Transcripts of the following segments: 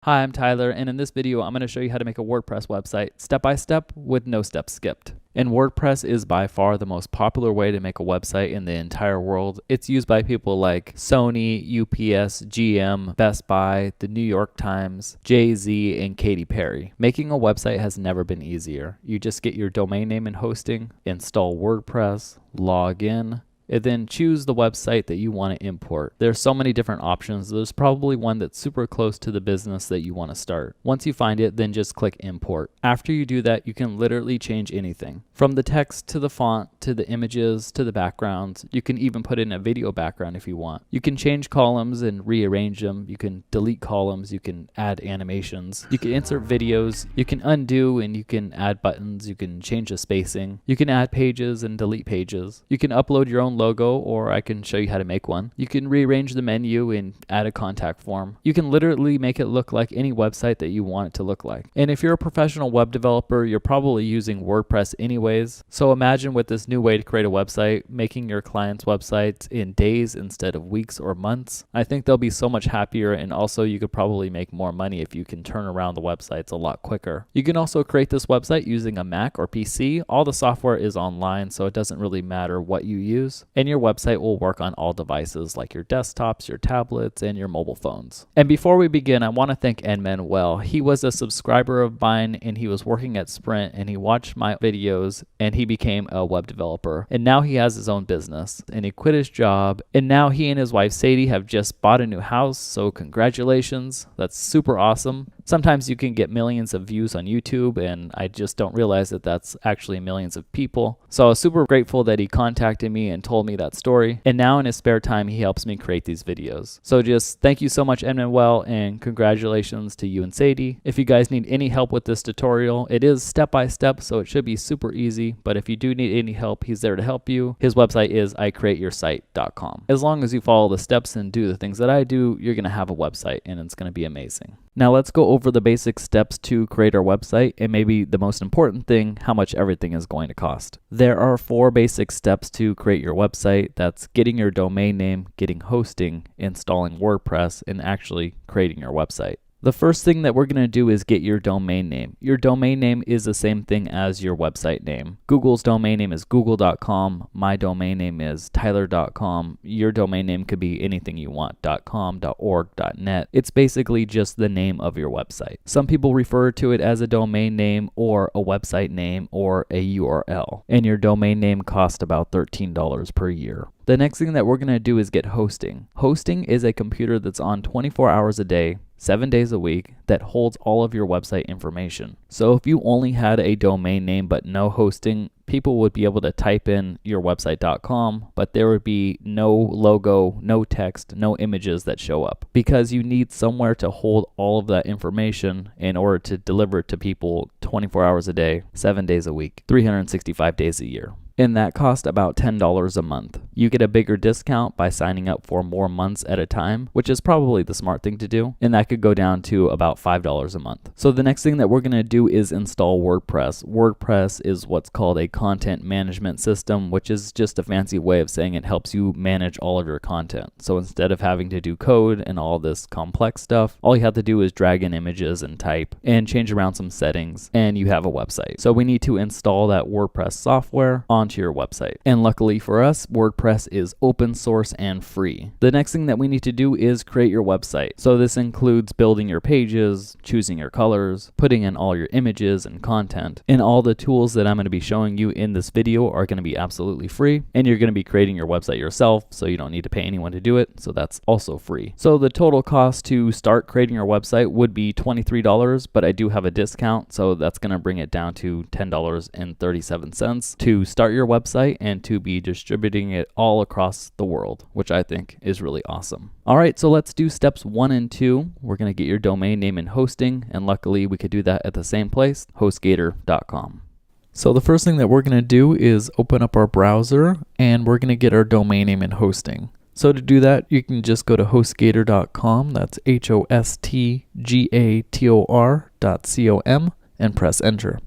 Hi, I'm Tyler, and in this video, I'm going to show you how to make a WordPress website step by step with no steps skipped. And WordPress is by far the most popular way to make a website in the entire world. It's used by people like Sony, UPS, GM, Best Buy, the New York Times, Jay-Z, and Katy Perry. Making a website has never been easier. You just get your domain name and hosting, install WordPress, log in, and then choose the website that you want to import. There's so many different options. There's probably one that's super close to the business that you want to start. Once you find it, then just click import. After you do that, you can literally change anything. From the text to the font, to the images, to the backgrounds. You can even put in a video background if you want. You can change columns and rearrange them. You can delete columns. You can add animations. You can insert videos. You can undo and you can add buttons. You can change the spacing. You can add pages and delete pages. You can upload your own logo, or I can show you how to make one. You can rearrange the menu and add a contact form. You can literally make it look like any website that you want it to look like. And if you're a professional web developer, you're probably using WordPress anyways. So imagine with this new way to create a website, making your clients' websites in days instead of weeks or months. I think they'll be so much happier, and also you could probably make more money if you can turn around the websites a lot quicker. You can also create this website using a Mac or PC. All the software is online, so it doesn't really matter what you use. And your website will work on all devices like your desktops, your tablets, and your mobile phones. And before we begin, I want to thank Manuel. He was a subscriber of mine, and he was working at Sprint, and he watched my videos, and he became a web developer. And now he has his own business, and he quit his job, and now he and his wife Sadie have just bought a new house, so congratulations. That's super awesome. Sometimes you can get millions of views on YouTube, and I just don't realize that that's actually millions of people. So I was super grateful that he contacted me and told me that story. And now in his spare time, he helps me create these videos. So just thank you so much, Manuel, and congratulations to you and Sadie. If you guys need any help with this tutorial, it is step by step, so it should be super easy. But if you do need any help, he's there to help you. His website is icreateyoursite.com. As long as you follow the steps and do the things that I do, you're going to have a website, and it's going to be amazing. Now let's go over the basic steps to create our website, and maybe the most important thing, how much everything is going to cost. There are 4 basic steps to create your website. That's getting your domain name, getting hosting, installing WordPress, and actually creating your website. The first thing that we're going to do is get your domain name. Your domain name is the same thing as your website name. Google's domain name is google.com. My domain name is tyler.com. Your domain name could be anything you want, .com, .org, .net. It's basically just the name of your website. Some people refer to it as a domain name or a website name or a URL. And your domain name costs about $13 per year. The next thing that we're going to do is get hosting. Hosting is a computer that's on 24 hours a day, 7 days a week, that holds all of your website information. So if you only had a domain name but no hosting, people would be able to type in your website.com, but there would be no logo, no text, no images that show up, because you need somewhere to hold all of that information in order to deliver it to people 24 hours a day, 7 days a week, 365 days a year. And that costs about $10 a month. You get a bigger discount by signing up for more months at a time, which is probably the smart thing to do. And that could go down to about $5 a month. So the next thing that we're going to do is install WordPress. WordPress is what's called a content management system, which is just a fancy way of saying it helps you manage all of your content. So instead of having to do code and all this complex stuff, all you have to do is drag in images and type and change around some settings, and you have a website. So we need to install that WordPress software onto your website. And luckily for us, WordPress is open source and free. The next thing that we need to do is create your website. So this includes building your pages, choosing your colors, putting in all your images and content. And all the tools that I'm going to be showing you in this video are going to be absolutely free. And you're going to be creating your website yourself, so you don't need to pay anyone to do it. So that's also free. So the total cost to start creating your website would be $23, but I do have a discount, so that's going to bring it down to $10.37 to start your website and to be distributing it all across the world, which I think is really awesome. All right, so let's do steps 1 and 2. We're going to get your domain name and hosting, and luckily we could do that at the same place, hostgator.com. So the first thing that we're going to do is open up our browser, and we're going to get our domain name and hosting. So to do that, you can just go to hostgator.com, that's hostgator.com, and press enter.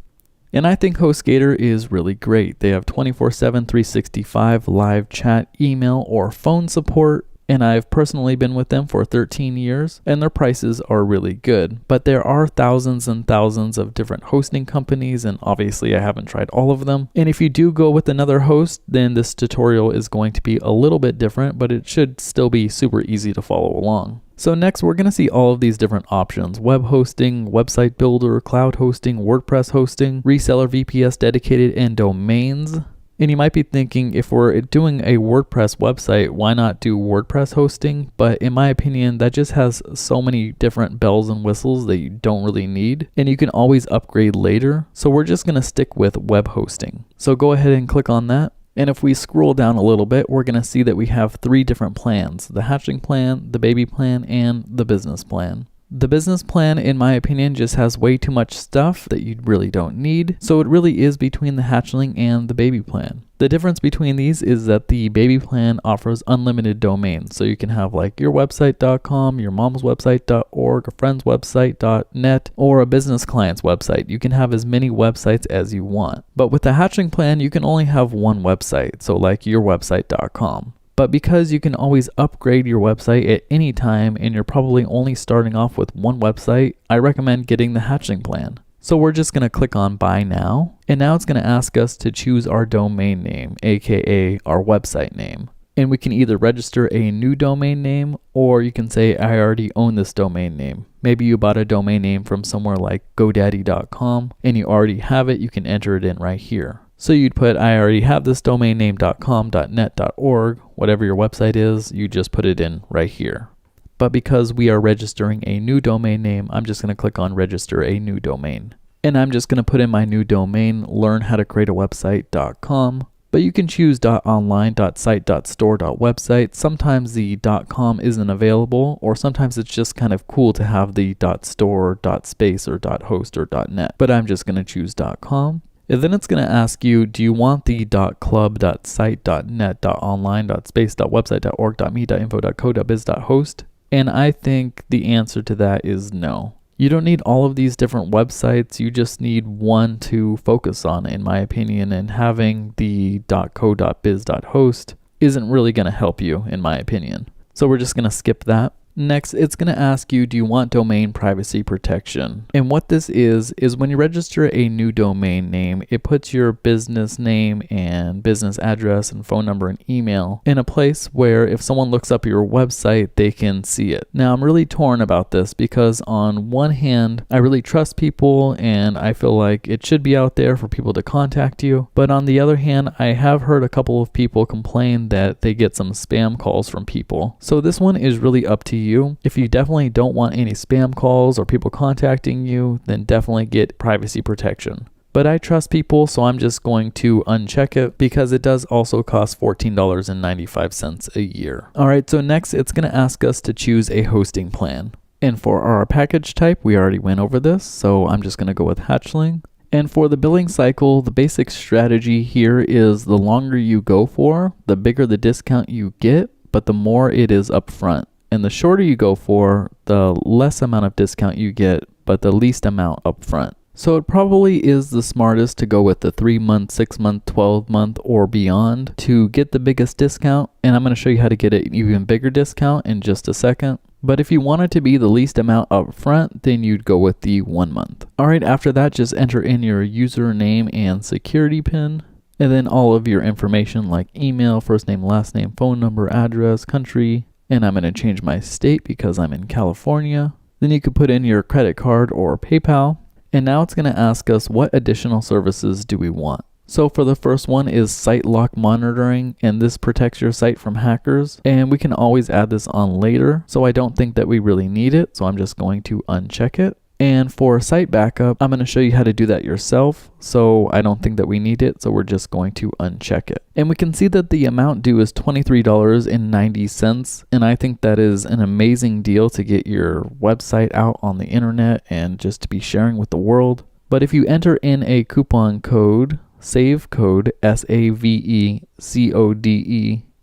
And I think HostGator is really great. They have 24/7, 365 live chat, email, or phone support. and I've personally been with them for 13 years, and their prices are really good. But there are thousands and thousands of different hosting companies, and obviously I haven't tried all of them. And if you do go with another host, then this tutorial is going to be a little bit different, but it should still be super easy to follow along. So next, we're going to see all of these different options: web hosting, website builder, cloud hosting, WordPress hosting, reseller, VPS dedicated, and domains. And you might be thinking, if we're doing a WordPress website, why not do WordPress hosting? But in my opinion, that just has so many different bells and whistles that you don't really need, and you can always upgrade later. So we're just going to stick with web hosting. So go ahead and click on that. And if we scroll down a little bit, we're going to see that we have 3 different plans: the hatchling plan, the baby plan, and the business plan. The business plan, in my opinion, just has way too much stuff that you really don't need. So it really is between the hatchling and the baby plan. The difference between these is that the baby plan offers unlimited domains. So you can have like your website.com, your mom's website.org, a friend's website.net, or a business client's website. You can have as many websites as you want. But with the hatchling plan, you can only have one website. So like your website.com. But because you can always upgrade your website at any time, and you're probably only starting off with one website, I recommend getting the hatchling plan. So we're just going to click on buy now, and now it's going to ask us to choose our domain name, aka our website name. And we can either register a new domain name, or you can say, I already own this domain name. Maybe you bought a domain name from somewhere like GoDaddy.com and you already have it. You can enter it in right here. So you'd put, I already have this domain name .com, .net, .org, whatever your website is, you just put it in right here. But because we are registering a new domain name, I'm just going to click on register a new domain. And I'm just going to put in my new domain, learnhowtocreateawebsite.com. But you can choose .online, .site, .store, .website. Sometimes the .com isn't available, or sometimes it's just kind of cool to have the .store, .space, or .host, or .net. But I'm just going to choose .com. And then it's going to ask you, do you want the .club, .site, .net, .online, .space, .website, .org, .me, .info, .co, .biz, .host? And I think the answer to that is no. You don't need all of these different websites. You just need one to focus on, in my opinion, and having the .co, .biz, .host isn't really going to help you, in my opinion. So we're just going to skip that. Next, it's going to ask you, do you want domain privacy protection? And what this is when you register a new domain name, it puts your business name and business address and phone number and email in a place where if someone looks up your website, they can see it. Now, I'm really torn about this because on one hand, I really trust people and I feel like it should be out there for people to contact you. But on the other hand, I have heard a couple of people complain that they get some spam calls from people. So this one is really up to you. If you definitely don't want any spam calls or people contacting you, then definitely get privacy protection. But I trust people, so I'm just going to uncheck it because it does also cost $14.95 a year. All right, so next it's going to ask us to choose a hosting plan. And for our package type, we already went over this, so I'm just going to go with hatchling. And for the billing cycle, the basic strategy here is the longer you go for, the bigger the discount you get, but the more it is upfront. And the shorter you go for, the less amount of discount you get, but the least amount up front. So it probably is the smartest to go with the 3-month, 6-month, 12-month, or beyond to get the biggest discount. And I'm going to show you how to get an even bigger discount in just a second. But if you want it to be the least amount up front, then you'd go with the 1 month. All right, after that, just enter in your username and security PIN. And then all of your information like email, first name, last name, phone number, address, country. And I'm going to change my state because I'm in California. Then you could put in your credit card or PayPal. And now it's going to ask us what additional services do we want. So for the first one is site lock monitoring, and this protects your site from hackers. And we can always add this on later. So I don't think that we really need it. So I'm just going to uncheck it. And for site backup, I'm going to show you how to do that yourself. So I don't think that we need it. So we're just going to uncheck it. And we can see that the amount due is $23.90. And I think that is an amazing deal to get your website out on the internet and just to be sharing with the world. But if you enter in a coupon code, save code, SAVECODE,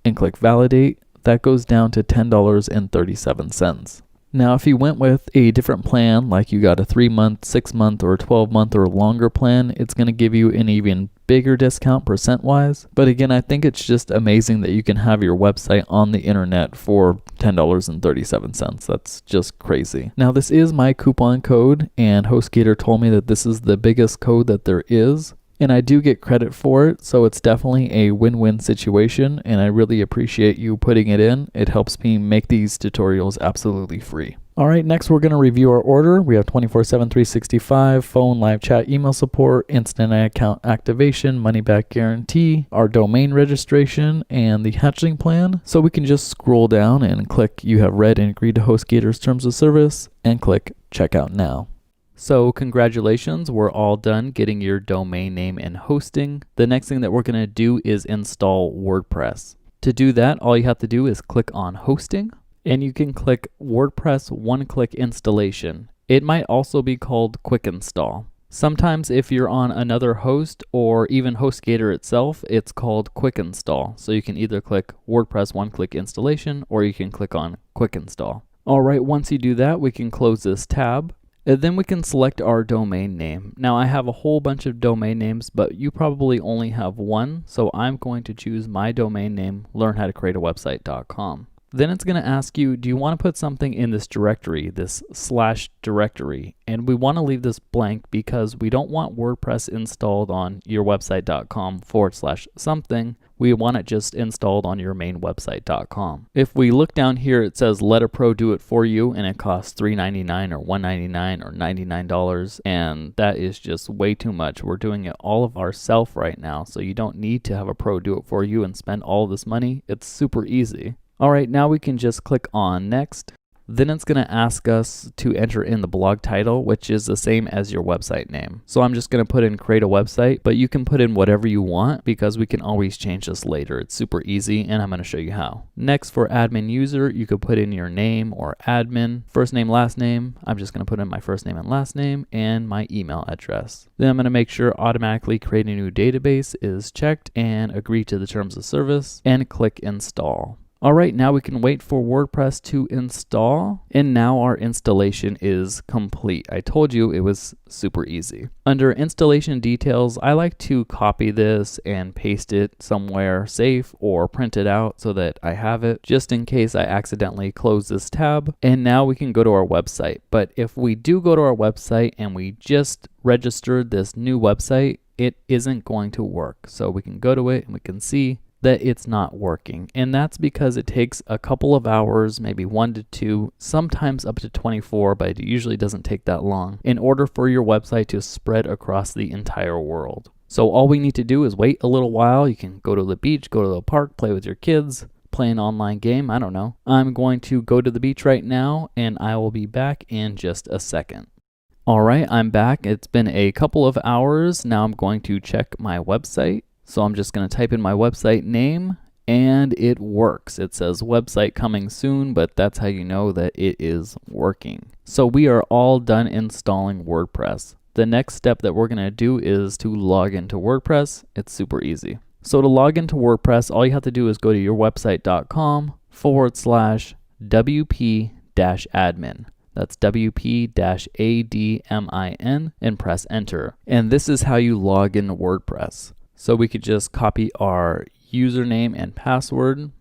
and click validate, that goes down to $10.37. Now, if you went with a different plan, like you got a 3-month, 6-month, or 12-month or longer plan, it's going to give you an even bigger discount percent-wise. But again, I think it's just amazing that you can have your website on the internet for $10.37. That's just crazy. Now, this is my coupon code, and HostGator told me that this is the biggest code that there is. And I do get credit for it, so it's definitely a win-win situation, and I really appreciate you putting it in. It helps me make these tutorials absolutely free. All right, next we're going to review our order. We have 24/7, 365, phone, live chat, email support, instant account activation, money back guarantee, our domain registration, and the hatchling plan. So we can just scroll down and click you have read and agreed to HostGator's terms of service and click checkout now. So congratulations, we're all done getting your domain name and hosting. The next thing that we're going to do is install WordPress. To do that, all you have to do is click on hosting, and you can click WordPress one-click installation. It might also be called quick install. Sometimes if you're on another host or even HostGator itself, it's called quick install. So you can either click WordPress one-click installation or you can click on quick install. All right, once you do that, we can close this tab. And then we can select our domain name. Now I have a whole bunch of domain names, but you probably only have one, so I'm going to choose my domain name, learnhowtocreateawebsite.com. Then it's going to ask you, do you want to put something in this directory, this slash directory? And we want to leave this blank because we don't want WordPress installed on yourwebsite.com/something. We want it just installed on your main website.com. If we look down here, it says let a pro do it for you, and it costs $3.99 or $1.99 or $99, and that is just way too much. We're doing it all of ourselves right now, so you don't need to have a pro do it for you and spend all this money. It's super easy. All right, now we can just click on next. Then it's going to ask us to enter in the blog title, which is the same as your website name. So I'm just going to put in create a website, but you can put in whatever you want because we can always change this later. It's super easy, and I'm going to show you how. Next, for admin user, you could put in your name or admin, first name, last name. I'm just going to put in my first name and last name and my email address. Then I'm going to make sure automatically create a new database is checked and agree to the terms of service and click install. All right, now we can wait for WordPress to install, and now our installation is complete. I told you it was super easy. Under installation details, I like to copy this and paste it somewhere safe or print it out so that I have it just in case I accidentally close this tab. And now we can go to our website. But if we do go to our website and we just registered this new website, it isn't going to work. So we can go to it and we can see that it's not working, and that's because it takes a couple of hours, maybe 1 to 2, sometimes up to 24, but it usually doesn't take that long, in order for your website to spread across the entire world. So all we need to do is wait a little while. You can go to the beach, go to the park, play with your kids, play an online game, I don't know. I'm going to go to the beach right now, and I will be back in just a second. All right, I'm back. It's been a couple of hours. Now I'm going to check my website. So I'm just going to type in my website name, and it works. It says website coming soon, but that's how you know that it is working. So we are all done installing WordPress. The next step that we're going to do is to log into WordPress. It's super easy. So to log into WordPress, all you have to do is go to yourwebsite.com/wp-admin. That's WP-ADMIN, and press enter. And this is how you log into WordPress. So we could just copy our username and password. We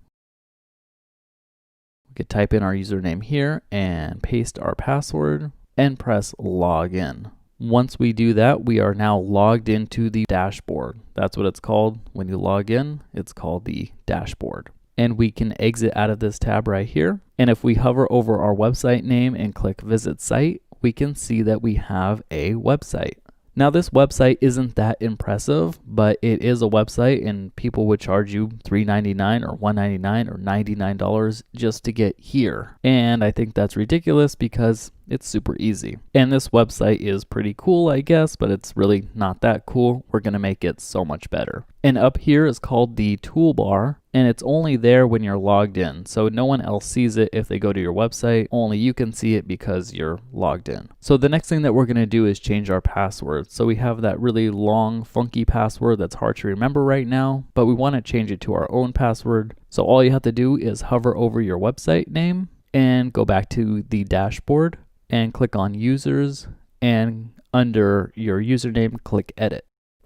could type in our username here and paste our password and press login. Once we do that, we are now logged into the dashboard. That's what it's called. When you log in, it's called the dashboard. And we can exit out of this tab right here. And if we hover over our website name and click visit site, we can see that we have a website. Now this website isn't that impressive, but it is a website, and people would charge you $3.99 or $1.99 or $99 just to get here. And I think that's ridiculous because it's super easy. And this website is pretty cool, I guess, but it's really not that cool. We're going to make it so much better. And up here is called the toolbar, and it's only there when you're logged in. So no one else sees it if they go to your website. Only you can see it because you're logged in. So the next thing that we're going to do is change our password. So we have that really long, funky password that's hard to remember right now, but we want to change it to our own password. So all you have to do is hover over your website name and go back to the dashboard and click on users, and under your username, click edit.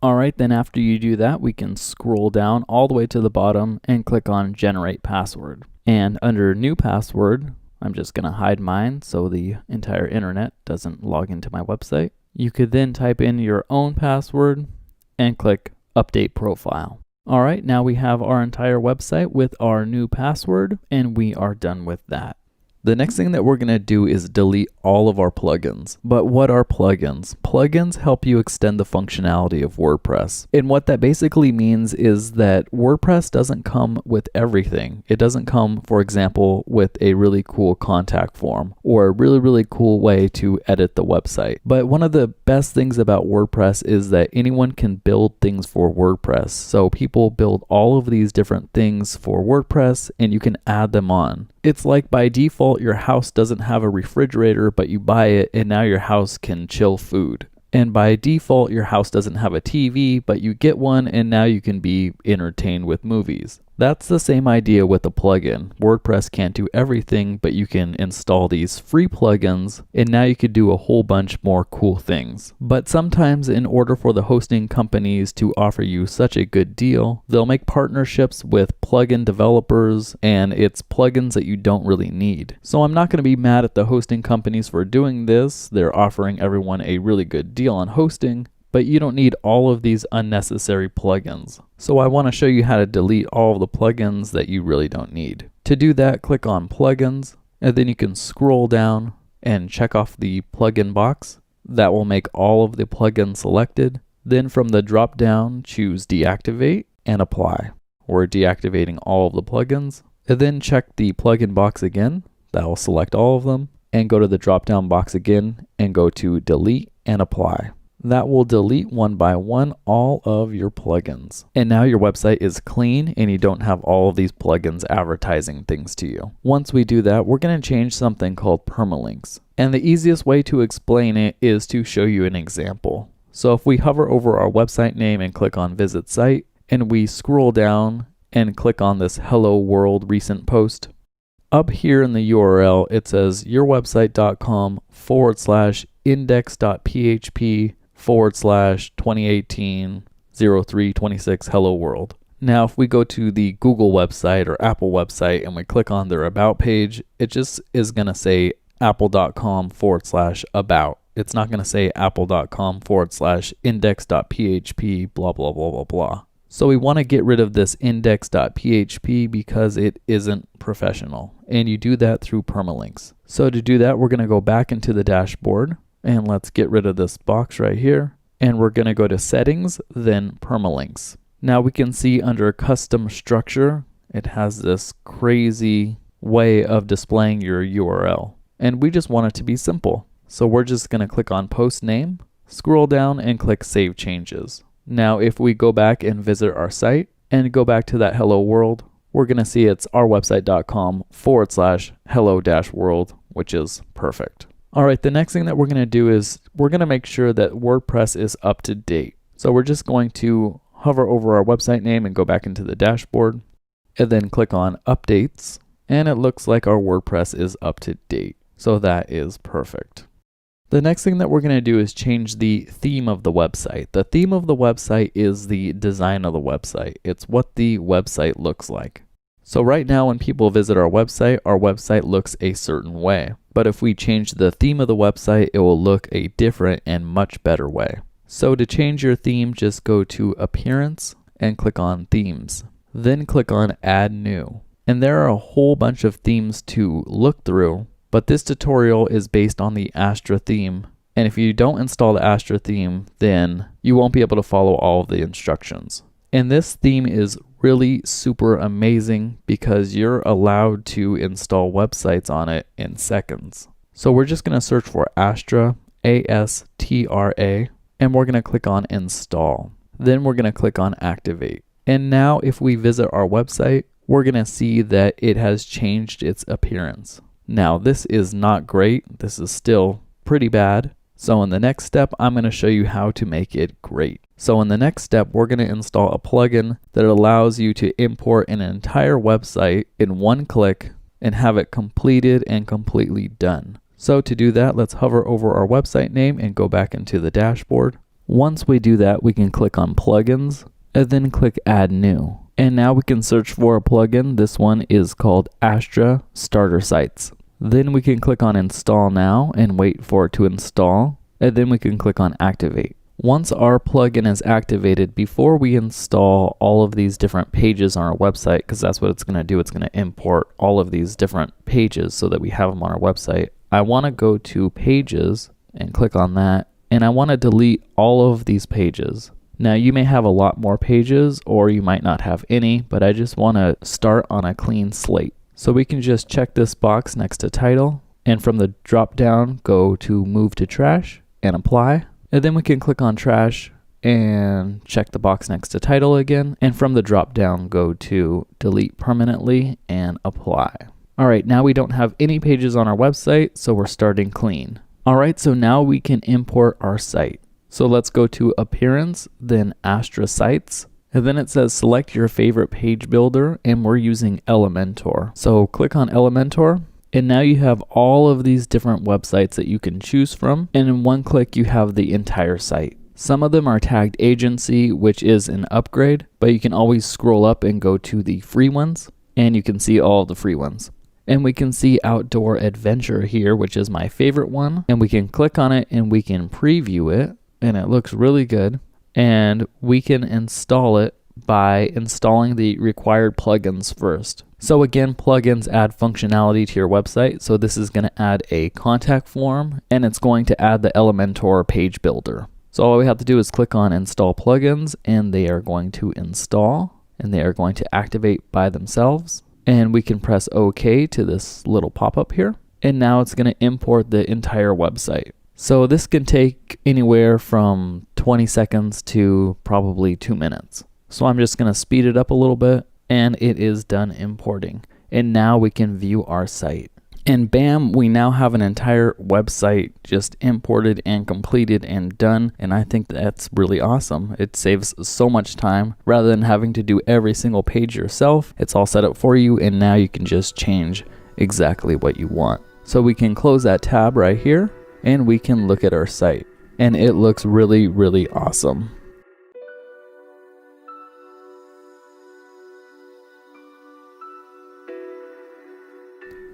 All right, then after you do that, we can scroll down all the way to the bottom and click on Generate Password. And under New Password, I'm just going to hide mine so the entire internet doesn't log into my website. You could then type in your own password and click Update Profile. All right, now we have our entire website with our new password, and we are done with that. The next thing that we're going to do is delete all of our plugins. But what are plugins? Plugins help you extend the functionality of WordPress. And what that basically means is that WordPress doesn't come with everything. It doesn't come, for example, with a really cool contact form or a really cool way to edit the website. But one of the best things about WordPress is that anyone can build things for WordPress. So people build all of these different things for WordPress and you can add them on. It's like by default, your house doesn't have a refrigerator, but you buy it and now your house can chill food. And by default, your house doesn't have a TV, but you get one and now you can be entertained with movies. That's the same idea with a plugin. WordPress can't do everything, but you can install these free plugins and now you could do a whole bunch more cool things. But sometimes in order for the hosting companies to offer you such a good deal, they'll make partnerships with plugin developers and it's plugins that you don't really need. So I'm not going to be mad at the hosting companies for doing this. They're offering everyone a really good deal on hosting, but you don't need all of these unnecessary plugins. So I want to show you how to delete all of the plugins that you really don't need. To do that, click on Plugins, and then you can scroll down and check off the plugin box. That will make all of the plugins selected. Then from the drop down, choose Deactivate and Apply. We're deactivating all of the plugins. And then check the plugin box again. That will select all of them. And go to the drop down box again and go to Delete and Apply. That will delete one by one all of your plugins. And now your website is clean and you don't have all of these plugins advertising things to you. Once we do that, we're going to change something called permalinks. And the easiest way to explain it is to show you an example. So if we hover over our website name and click on Visit Site, and we scroll down and click on this Hello World recent post, up here in the URL, it says yourwebsite.com/index.php/2018-0326 Hello World. Now, if we go to the Google website or Apple website and we click on their About page, it just is going to say apple.com/about. It's not going to say apple.com/index.php blah, blah, blah, blah, blah. So we want to get rid of this index.php because it isn't professional. And you do that through permalinks. So to do that, we're going to go back into the dashboard and let's get rid of this box right here. And we're going to go to Settings, then Permalinks. Now we can see under Custom Structure, it has this crazy way of displaying your URL. And we just want it to be simple. So we're just going to click on Post Name, scroll down and click Save Changes. Now, if we go back and visit our site and go back to that Hello World, we're going to see it's ourwebsite.com/hello-world, which is perfect. All right, the next thing that we're going to do is we're going to make sure that WordPress is up to date. So we're just going to hover over our website name and go back into the dashboard and then click on Updates. And it looks like our WordPress is up to date. So that is perfect. The next thing that we're going to do is change the theme of the website. The theme of the website is the design of the website. It's what the website looks like. So right now when people visit our website looks a certain way. But if we change the theme of the website, it will look a different and much better way. So to change your theme, just go to Appearance and click on Themes. Then click on Add New. And there are a whole bunch of themes to look through. But this tutorial is based on the Astra theme. And if you don't install the Astra theme, then you won't be able to follow all of the instructions. And this theme is really super amazing because you're allowed to install websites on it in seconds. So we're just going to search for Astra, A-S-T-R-A, and we're going to click on Install. Then we're going to click on Activate. And now if we visit our website, we're going to see that it has changed its appearance. Now this is not great. This is still pretty bad. So in the next step, I'm going to show you how to make it great. So in the next step, we're going to install a plugin that allows you to import an entire website in one click and have it completed and completely done. So to do that, let's hover over our website name and go back into the dashboard. Once we do that, we can click on plugins and then click add new. And now we can search for a plugin. This one is called Astra Starter Sites. Then we can click on install now and wait for it to install. And then we can click on activate. Once our plugin is activated, before we install all of these different pages on our website, because that's what it's going to do, it's going to import all of these different pages so that we have them on our website. I want to go to pages and click on that, and I want to delete all of these pages. Now you may have a lot more pages or you might not have any, but I just want to start on a clean slate. So we can just check this box next to title, and from the drop down go to move to trash and apply. And then we can click on trash and check the box next to title again. And from the drop down, go to delete permanently and apply. All right, now we don't have any pages on our website, so we're starting clean. All right, so now we can import our site. So let's go to appearance, then Astra Sites. And then it says select your favorite page builder, and we're using Elementor. So click on Elementor. And now you have all of these different websites that you can choose from, and in one click you have the entire site. Some of them are tagged agency, which is an upgrade, but you can always scroll up and go to the free ones, and you can see all the free ones. And we can see outdoor adventure here, which is my favorite one, and we can click on it and we can preview it, and it looks really good. And we can install it by installing the required plugins first. So again, plugins add functionality to your website. So this is going to add a contact form, and it's going to add the Elementor page builder. So all we have to do is click on install plugins, and they are going to install, and they are going to activate by themselves. And we can press OK to this little pop-up here. And now it's going to import the entire website. So this can take anywhere from 20 seconds to probably 2 minutes. So I'm just going to speed it up a little bit, and it is done importing. And now we can view our site. And bam, we now have an entire website just imported and completed and done. And I think that's really awesome. It saves so much time rather than having to do every single page yourself. It's all set up for you, and now you can just change exactly what you want. So we can close that tab right here, and we can look at our site. And it looks really, really awesome.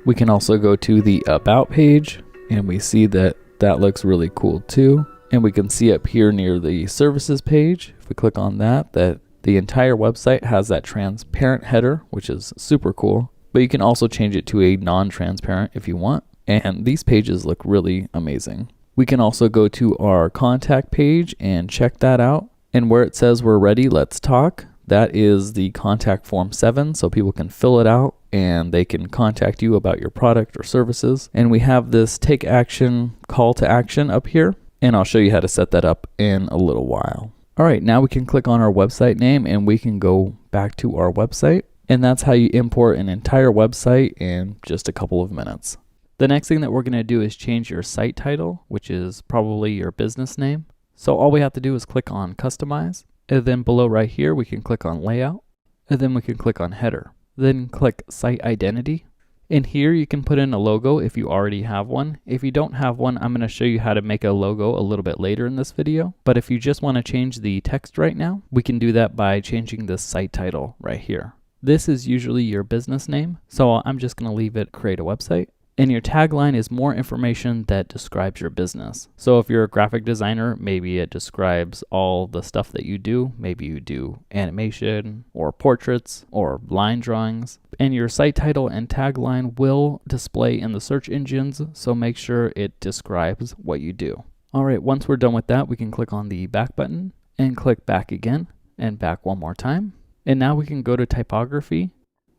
We can also go to the About page, and we see that that looks really cool too. And we can see up here near the Services page, if we click on that the entire website has that transparent header, which is super cool. But you can also change it to a non-transparent if you want. And these pages look really amazing. We can also go to our contact page and check that out. And where it says we're ready, let's talk, that is the contact form 7, so people can fill it out and they can contact you about your product or services. And we have this take action call to action up here, and I'll show you how to set that up in a little while. All right, now we can click on our website name and we can go back to our website. And that's how you import an entire website in just a couple of minutes. The next thing that we're going to do is change your site title, which is probably your business name. So all we have to do is click on customize, and then below right here we can click on layout, and then we can click on header. Then click site identity. In here you can put in a logo if you already have one. If you don't have one, I'm going to show you how to make a logo a little bit later in this video. But if you just want to change the text right now, we can do that by changing the site title right here. This is usually your business name, so I'm just going to leave it create a website. And your tagline is more information that describes your business. So if you're a graphic designer, maybe it describes all the stuff that you do. Maybe you do animation or portraits or line drawings. And your site title and tagline will display in the search engines, so make sure it describes what you do. All right, once we're done with that, we can click on the back button and click back again and back one more time. And now we can go to typography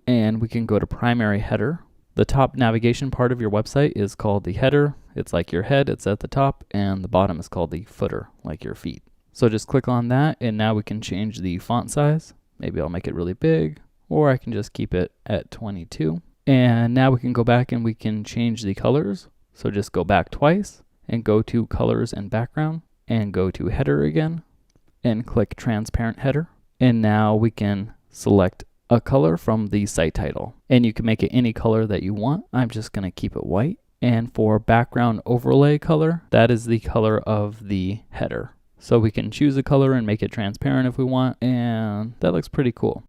and we can go to primary header. The top navigation part of your website is called the header. It's like your head, it's at the top, and the bottom is called the footer, like your feet. So just click on that, and now we can change the font size. Maybe I'll make it really big, or I can just keep it at 22. And now we can go back and we can change the colors. So just go back twice and go to colors and background and go to header again and click transparent header. And now we can select a color from the site title, and you can make it any color that you want. I'm just going to keep it white. And for background overlay color, that is the color of the header. So we can choose a color and make it transparent if we want, and that looks pretty cool.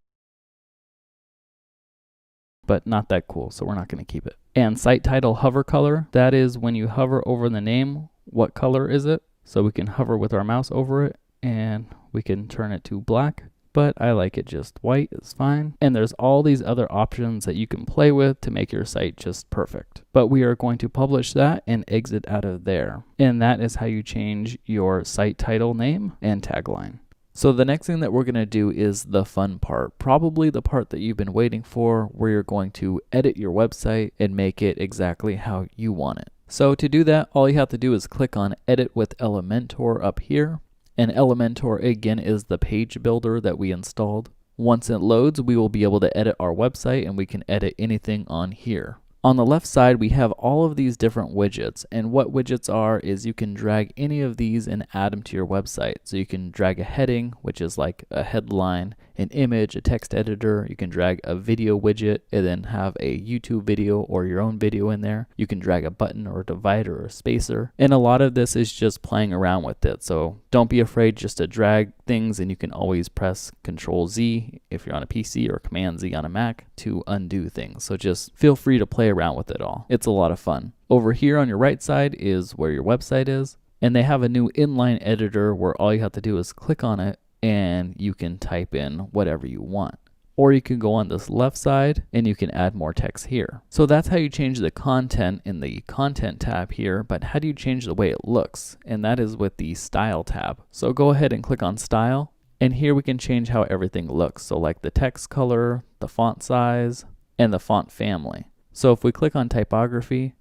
But not that cool, so we're not going to keep it. And site title hover color, that is when you hover over the name, what color is it? So we can hover with our mouse over it, and we can turn it to black. But I like it just white, is fine. And there's all these other options that you can play with to make your site just perfect. But we are going to publish that and exit out of there. And that is how you change your site title name and tagline. So the next thing that we're going to do is the fun part, probably the part that you've been waiting for, where you're going to edit your website and make it exactly how you want it. So to do that, all you have to do is click on Edit with Elementor up here. And Elementor, again, is the page builder that we installed. Once it loads, we will be able to edit our website, and we can edit anything on here. On the left side, we have all of these different widgets, and what widgets are is you can drag any of these and add them to your website. So you can drag a heading, which is like a headline, an image, a text editor. You can drag a video widget and then have a YouTube video or your own video in there. You can drag a button or a divider or a spacer. And a lot of this is just playing around with it. So don't be afraid just to drag things, and you can always press Control Z if you're on a PC or Command Z on a Mac to undo things. So just feel free to play around with it all. It's a lot of fun. Over here on your right side is where your website is, and they have a new inline editor where all you have to do is click on it and you can type in whatever you want. Or you can go on this left side and you can add more text here. So that's how you change the content in the content tab here, but how do you change the way it looks? And that is with the style tab. So go ahead and click on style, and here we can change how everything looks. So like the text color, the font size, and the font family. So if we click on typography,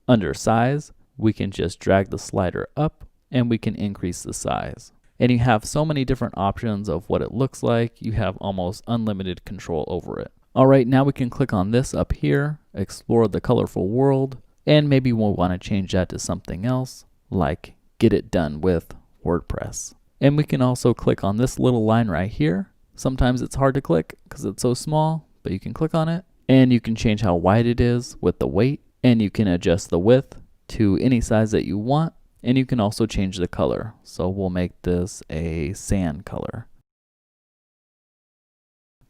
under size, we can just drag the slider up and we can increase the size. And you have so many different options of what it looks like. You have almost unlimited control over it. All right, now we can click on this up here, explore the colorful world, and maybe we'll want to change that to something else, like get it done with WordPress. And we can also click on this little line right here. Sometimes it's hard to click because it's so small, but you can click on it, and you can change how wide it is with the weight, and you can adjust the width to any size that you want. And you can also change the color. So we'll make this a sand color.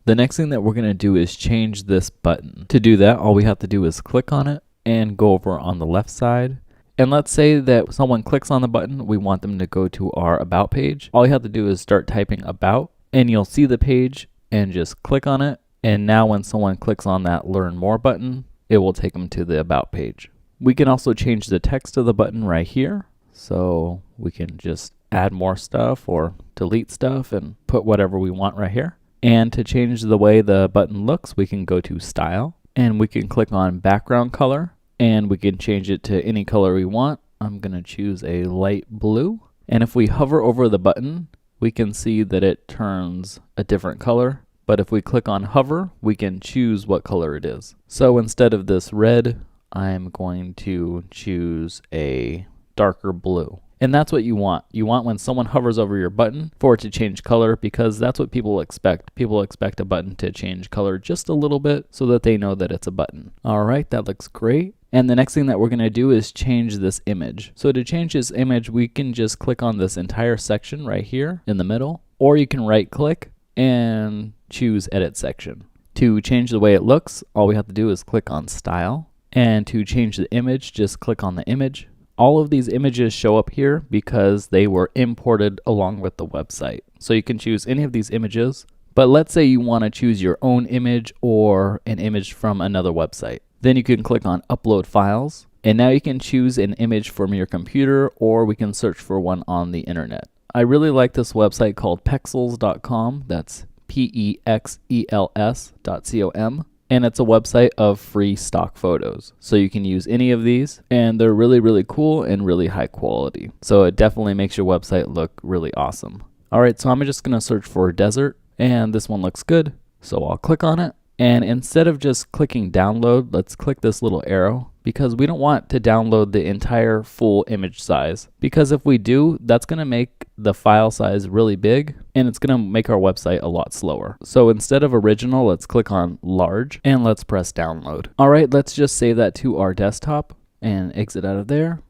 The next thing that we're going to do is change this button. To do that, all we have to do is click on it and go over on the left side. And let's say that someone clicks on the button, we want them to go to our About page. All you have to do is start typing About, and you'll see the page and just click on it. And now when someone clicks on that Learn More button, it will take them to the About page. We can also change the text of the button right here. So we can just add more stuff or delete stuff and put whatever we want right here. And to change the way the button looks, we can go to Style, and we can click on Background Color, and we can change it to any color we want. I'm going to choose a light blue. And if we hover over the button, we can see that it turns a different color. But if we click on hover, we can choose what color it is. So instead of this red, I'm going to choose a darker blue. And that's what you want. You want when someone hovers over your button for it to change color, because that's what people expect. People expect a button to change color just a little bit so that they know that it's a button. All right, that looks great. And the next thing that we're going to do is change this image. So to change this image, we can just click on this entire section right here in the middle, or you can right click and choose Edit Section. To change the way it looks, all we have to do is click on Style. And to change the image, just click on the image. All of these images show up here because they were imported along with the website. So you can choose any of these images, but let's say you want to choose your own image or an image from another website. Then you can click on Upload Files, and now you can choose an image from your computer, or we can search for one on the internet. I really like this website called pexels.com. That's PEXELS.com. And it's a website of free stock photos. So you can use any of these, and they're really, really cool and really high quality. So it definitely makes your website look really awesome. All right, so I'm just gonna search for desert, and this one looks good. So I'll click on it. And instead of just clicking download, let's click this little arrow, because we don't want to download the entire full image size. Because if we do, that's gonna make the file size really big, and it's gonna make our website a lot slower. So instead of original, let's click on large, and let's press download. All right, let's just save that to our desktop, and exit out of there,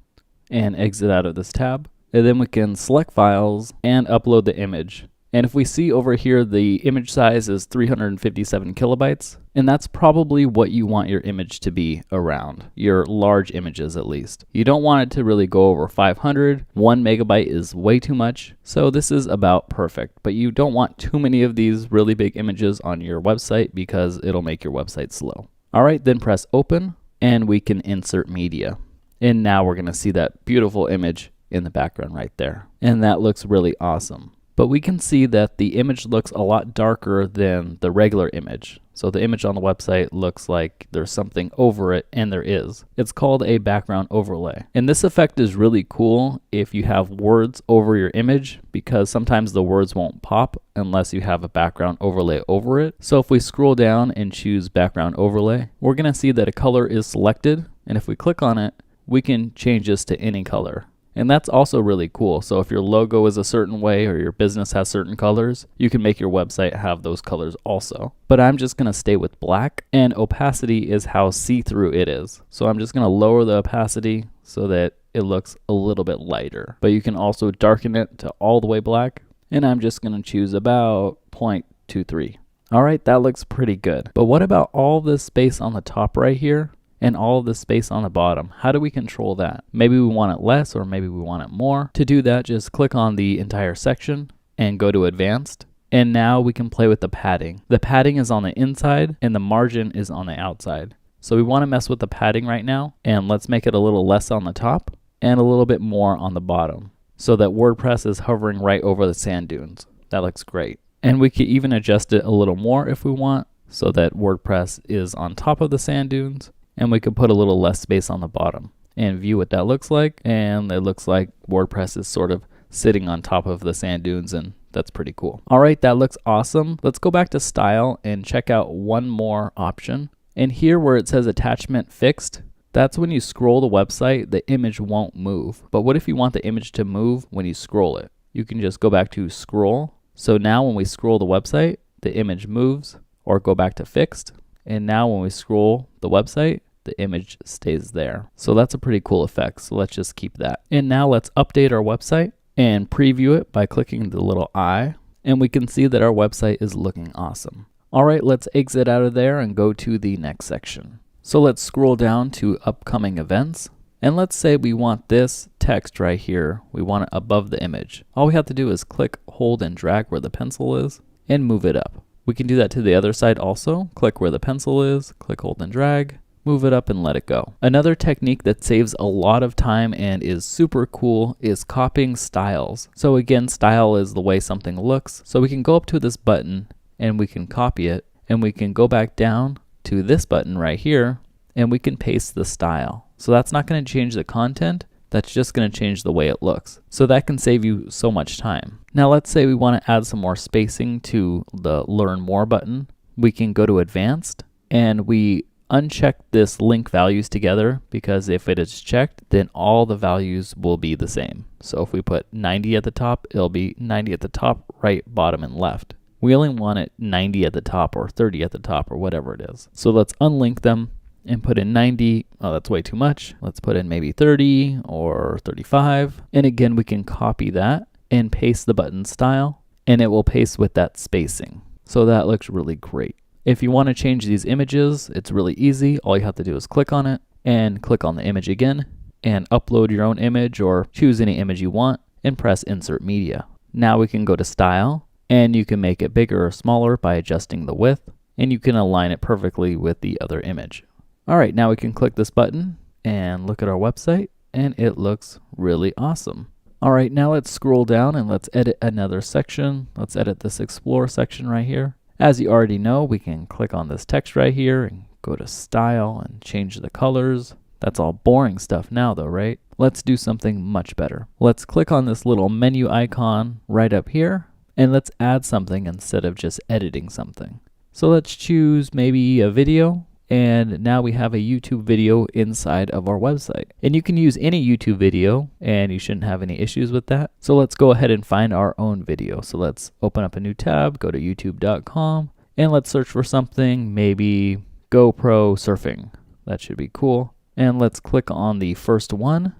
and exit out of this tab. and then we can select files and upload the image. And if we see over here, the image size is 357 kilobytes, and that's probably what you want your image to be around, your large images at least. You don't want it to really go over 500. 1 megabyte is way too much, so this is about perfect. But you don't want too many of these really big images on your website because it'll make your website slow. All right, then press open, and we can insert media. And now we're gonna see that beautiful image in the background right there. And that looks really awesome. But we can see that the image looks a lot darker than the regular image. So the image on the website looks like there's something over it, and there is. It's called a background overlay. And this effect is really cool if you have words over your image, because sometimes the words won't pop unless you have a background overlay over it. So if we scroll down and choose background overlay, we're gonna see that a color is selected. And if we click on it, we can change this to any color. And that's also really cool. So if your logo is a certain way or your business has certain colors, you can make your website have those colors also. But I'm just gonna stay with black, and opacity is how see-through it is. So I'm just gonna lower the opacity so that it looks a little bit lighter. But you can also darken it to all the way black. And I'm just gonna choose about 0.23. All right, that looks pretty good. But what about all this space on the top right here? And all of the space on the bottom? How do we control that? Maybe we want it less, or maybe we want it more. To do that, just click on the entire section and go to advanced. And now we can play with the padding. The padding is on the inside and the margin is on the outside. So we want to mess with the padding right now, and let's make it a little less on the top and a little bit more on the bottom, so that WordPress is hovering right over the sand dunes. That looks great. And we could even adjust it a little more if we want, so that WordPress is on top of the sand dunes. And we could put a little less space on the bottom and view what that looks like. And it looks like WordPress is sort of sitting on top of the sand dunes, and that's pretty cool. All right, that looks awesome. Let's go back to style and check out one more option. And here where it says attachment fixed, that's when you scroll the website, the image won't move. But what if you want the image to move when you scroll it? You can just go back to scroll. So now when we scroll the website, the image moves, or go back to fixed. And now when we scroll the website, the image stays there. So that's a pretty cool effect. So let's just keep that. And now let's update our website and preview it by clicking the little eye. And we can see that our website is looking awesome. All right, let's exit out of there and go to the next section. So let's scroll down to upcoming events. And let's say we want this text right here. We want it above the image. All we have to do is click, hold, and drag where the pencil is and move it up. We can do that to the other side also. Click where the pencil is, click, hold, and drag, move it up and let it go. Another technique that saves a lot of time and is super cool is copying styles. So again, style is the way something looks. So we can go up to this button and we can copy it, and we can go back down to this button right here and we can paste the style. So that's not going to change the content. That's just going to change the way it looks. So that can save you so much time. Now let's say we want to add some more spacing to the Learn More button. We can go to Advanced and we uncheck this link values together, because if it is checked, then all the values will be the same. So if we put 90 at the top, it'll be 90 at the top, right, bottom, and left. We only want it 90 at the top or 30 at the top or whatever it is. So let's unlink them and put in 90. Oh, that's way too much. Let's put in maybe 30 or 35. And again, we can copy that and paste the button style, and it will paste with that spacing. So that looks really great. If you want to change these images, it's really easy. All you have to do is click on it and click on the image again and upload your own image or choose any image you want and press Insert Media. Now we can go to Style, and you can make it bigger or smaller by adjusting the width, and you can align it perfectly with the other image. All right, now we can click this button and look at our website, and it looks really awesome. All right, now let's scroll down and let's edit another section. Let's edit this Explore section right here. As you already know, we can click on this text right here and go to Style and change the colors. That's all boring stuff now though, right? Let's do something much better. Let's click on this little menu icon right up here, and let's add something instead of just editing something. So let's choose maybe a video, and now we have a YouTube video inside of our website. And you can use any YouTube video and you shouldn't have any issues with that. So let's go ahead and find our own video. So let's open up a new tab, go to youtube.com, and let's search for something, maybe GoPro surfing. That should be cool. And let's click on the first one.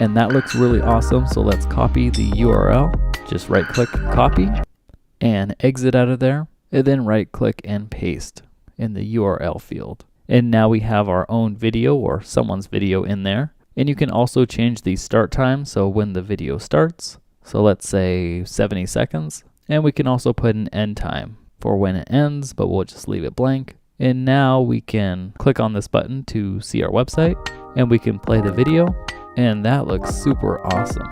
And that looks really awesome. So let's copy the URL. Just right click, copy, and exit out of there. And then right click and paste in the URL field. And now we have our own video or someone's video in there. And you can also change the start time, so when the video starts. So let's say 70 seconds. And we can also put an end time for when it ends, but we'll just leave it blank. And now we can click on this button to see our website, and we can play the video, and that looks super awesome.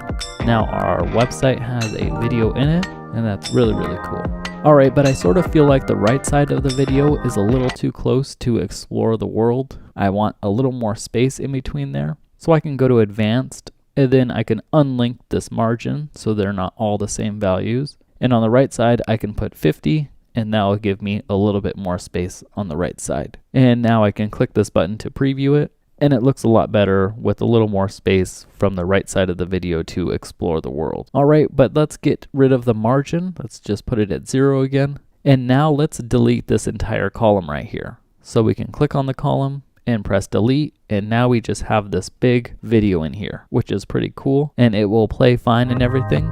Now our website has a video in it, and that's really, really cool. Alright, but I sort of feel like the right side of the video is a little too close to explore the world. I want a little more space in between there. So I can go to advanced, and then I can unlink this margin so they're not all the same values. And on the right side, I can put 50, and that will give me a little bit more space on the right side. And now I can click this button to preview it, and it looks a lot better with a little more space from the right side of the video to explore the world. All right, but let's get rid of the margin. Let's just put it at 0 again. And now let's delete this entire column right here. So we can click on the column and press delete, and now we just have this big video in here, which is pretty cool, and it will play fine and everything.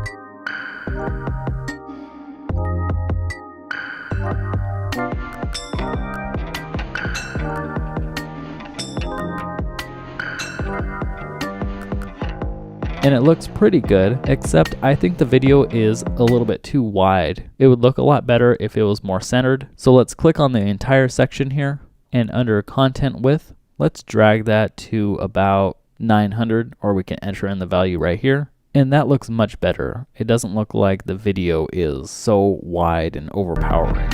And it looks pretty good, except I think the video is a little bit too wide. It would look a lot better if it was more centered. So let's click on the entire section here, and under content width, let's drag that to about 900, or we can enter in the value right here. And that looks much better. It doesn't look like the video is so wide and overpowering.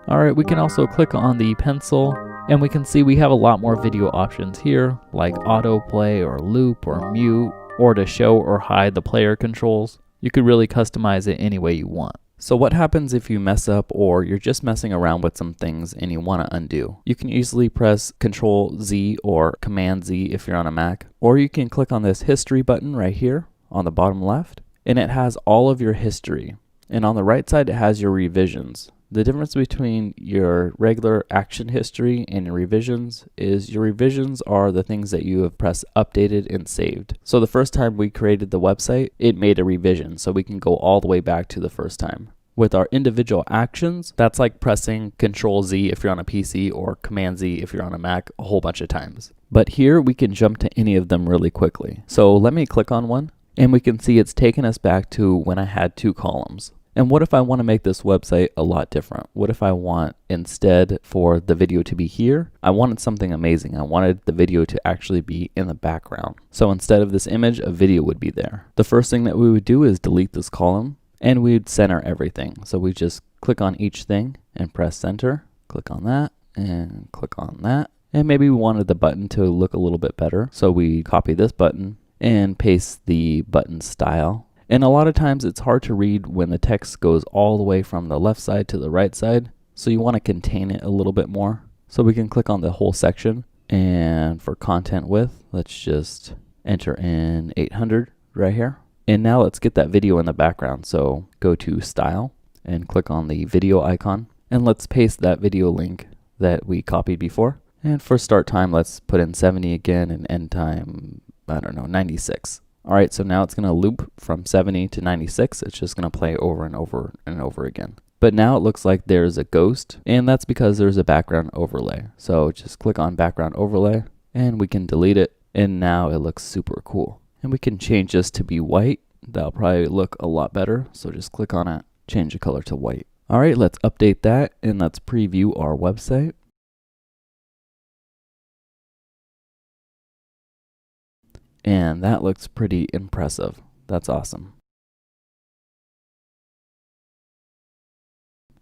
Alright, we can also click on the pencil, and we can see we have a lot more video options here, like autoplay or loop or mute, or to show or hide the player controls. You could really customize it any way you want. So what happens if you mess up, or you're just messing around with some things and you want to undo? You can easily press Control Z or Command Z if you're on a Mac, or you can click on this history button right here on the bottom left, and it has all of your history. And on the right side, it has your revisions. The difference between your regular action history and your revisions is your revisions are the things that you have pressed updated and saved. So the first time we created the website, it made a revision, so we can go all the way back to the first time. With our individual actions, that's like pressing Control Z if you're on a PC or Command Z if you're on a Mac a whole bunch of times. But here we can jump to any of them really quickly. So let me click on one, and we can see it's taken us back to when I had 2 columns. And what if I want to make this website a lot different? What if I want, instead for the video to be here, I wanted something amazing. I wanted the video to actually be in the background. So instead of this image, a video would be there. The first thing that we would do is delete this column, and we'd center everything. So we just click on each thing and press center, click on that, and click on that. And maybe we wanted the button to look a little bit better. So we copy this button and paste the button style. And a lot of times it's hard to read when the text goes all the way from the left side to the right side. So you want to contain it a little bit more. So we can click on the whole section. And for content width, let's just enter in 800 right here. And now let's get that video in the background. So go to style and click on the video icon. And let's paste that video link that we copied before. And for start time, let's put in 70 again, and end time, I don't know, 96. All right, so now it's going to loop from 70 to 96. It's just going to play over and over and over again. But now it looks like there's a ghost, and that's because there's a background overlay. So just click on background overlay, and we can delete it, and now it looks super cool. And we can change this to be white. That'll probably look a lot better. So just click on it, change the color to white. All right, let's update that, and let's preview our website. And that looks pretty impressive. That's awesome.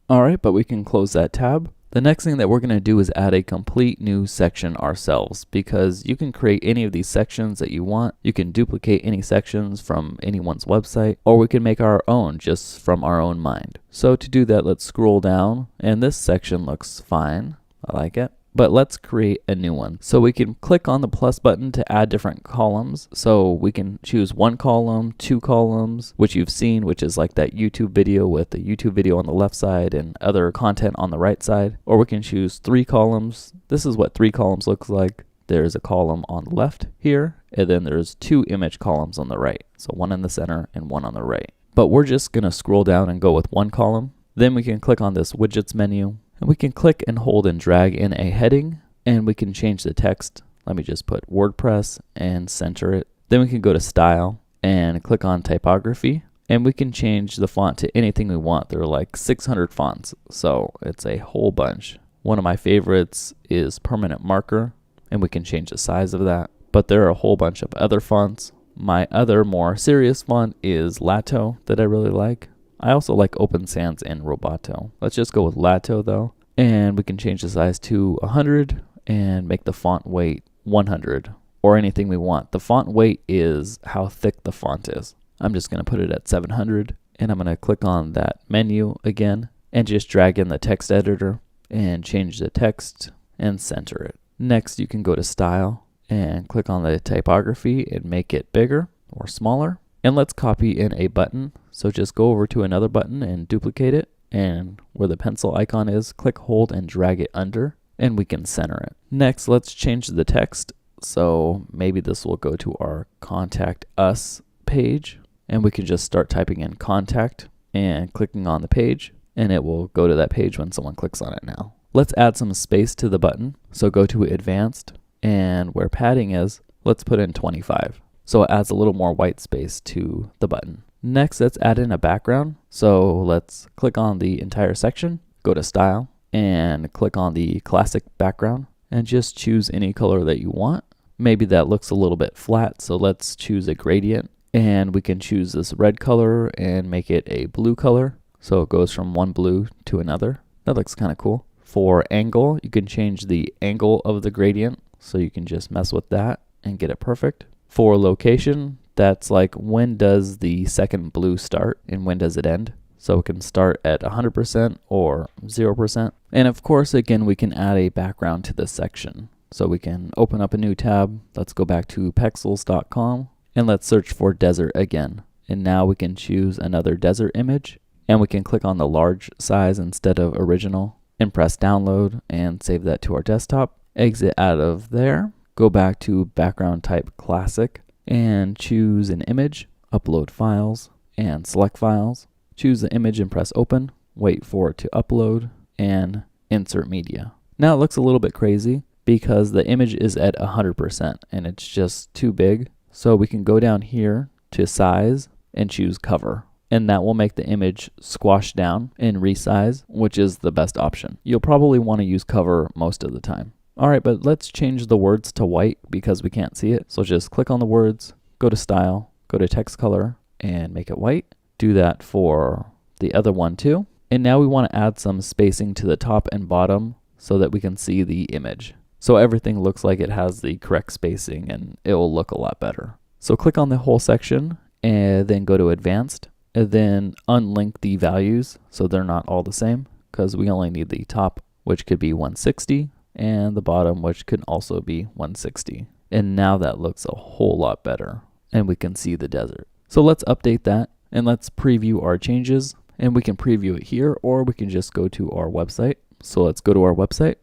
All right, but we can close that tab. The next thing that we're going to do is add a complete new section ourselves, because you can create any of these sections that you want. You can duplicate any sections from anyone's website, or we can make our own just from our own mind. So to do that, let's scroll down, and this section looks fine. I like it. but let's create a new one. So we can click on the plus button to add different columns. So we can choose 1 column, 2 columns, which you've seen, which is like that YouTube video with the YouTube video on the left side and other content on the right side. Or we can choose 3 columns. This is what 3 columns looks like. There's a column on the left here, and then there's 2 image columns on the right. So 1 in the center and 1 on the right. But we're just gonna scroll down and go with 1 column. Then we can click on this widgets menu, and we can click and hold and drag in a heading, and we can change the text. Let me just put WordPress and center it. Then we can go to style and click on typography, and we can change the font to anything we want. There are like 600 fonts, so it's a whole bunch. One of my favorites is permanent marker, and we can change the size of that. But there are a whole bunch of other fonts. My other more serious font is Lato that I really like. I also like Open Sans and Roboto. Let's just go with Lato though. And we can change the size to 100 and make the font weight 100 or anything we want. The font weight is how thick the font is. I'm just going to put it at 700, and I'm going to click on that menu again and just drag in the text editor and change the text and center it. Next, you can go to style and click on the typography and make it bigger or smaller. And let's copy in a button. So just go over to another button and duplicate it. And where the pencil icon is, click, hold, and drag it under, and we can center it. Next, let's change the text. So maybe this will go to our Contact Us page, and we can just start typing in contact and clicking on the page, and it will go to that page when someone clicks on it now. Let's add some space to the button. So go to Advanced, and where padding is, let's put in 25. So it adds a little more white space to the button. Next, let's add in a background. So let's click on the entire section, go to Style, and click on the classic background, and just choose any color that you want. Maybe that looks a little bit flat, so let's choose a gradient, and we can choose this red color and make it a blue color. So it goes from one blue to another. That looks kind of cool. For angle, you can change the angle of the gradient, so you can just mess with that and get it perfect. For location, that's like when does the second blue start and when does it end. So it can start at 100% or 0%. And of course, again, we can add a background to this section. So we can open up a new tab. Let's go back to pexels.com and let's search for desert again. And now we can choose another desert image, and we can click on the large size instead of original and press download and save that to our desktop. Exit out of there. Go back to background type classic and choose an image, upload files, and select files. Choose the image and press open, wait for it to upload, and insert media. Now it looks a little bit crazy because the image is at 100% and it's just too big. So we can go down here to size and choose cover, and that will make the image squash down and resize, which is the best option. You'll probably want to use cover most of the time. Alright, but let's change the words to white because we can't see it. So just click on the words, go to style, go to text color, and make it white. Do that for the other one too. And now we want to add some spacing to the top and bottom so that we can see the image. So everything looks like it has the correct spacing and it will look a lot better. So click on the whole section and then go to Advanced and then unlink the values so they're not all the same, because we only need the top, which could be 160. And the bottom, which can also be 160. And now that looks a whole lot better, and we can see the desert. So let's update that, and let's preview our changes, and we can preview it here, or we can just go to our website. So let's go to our website,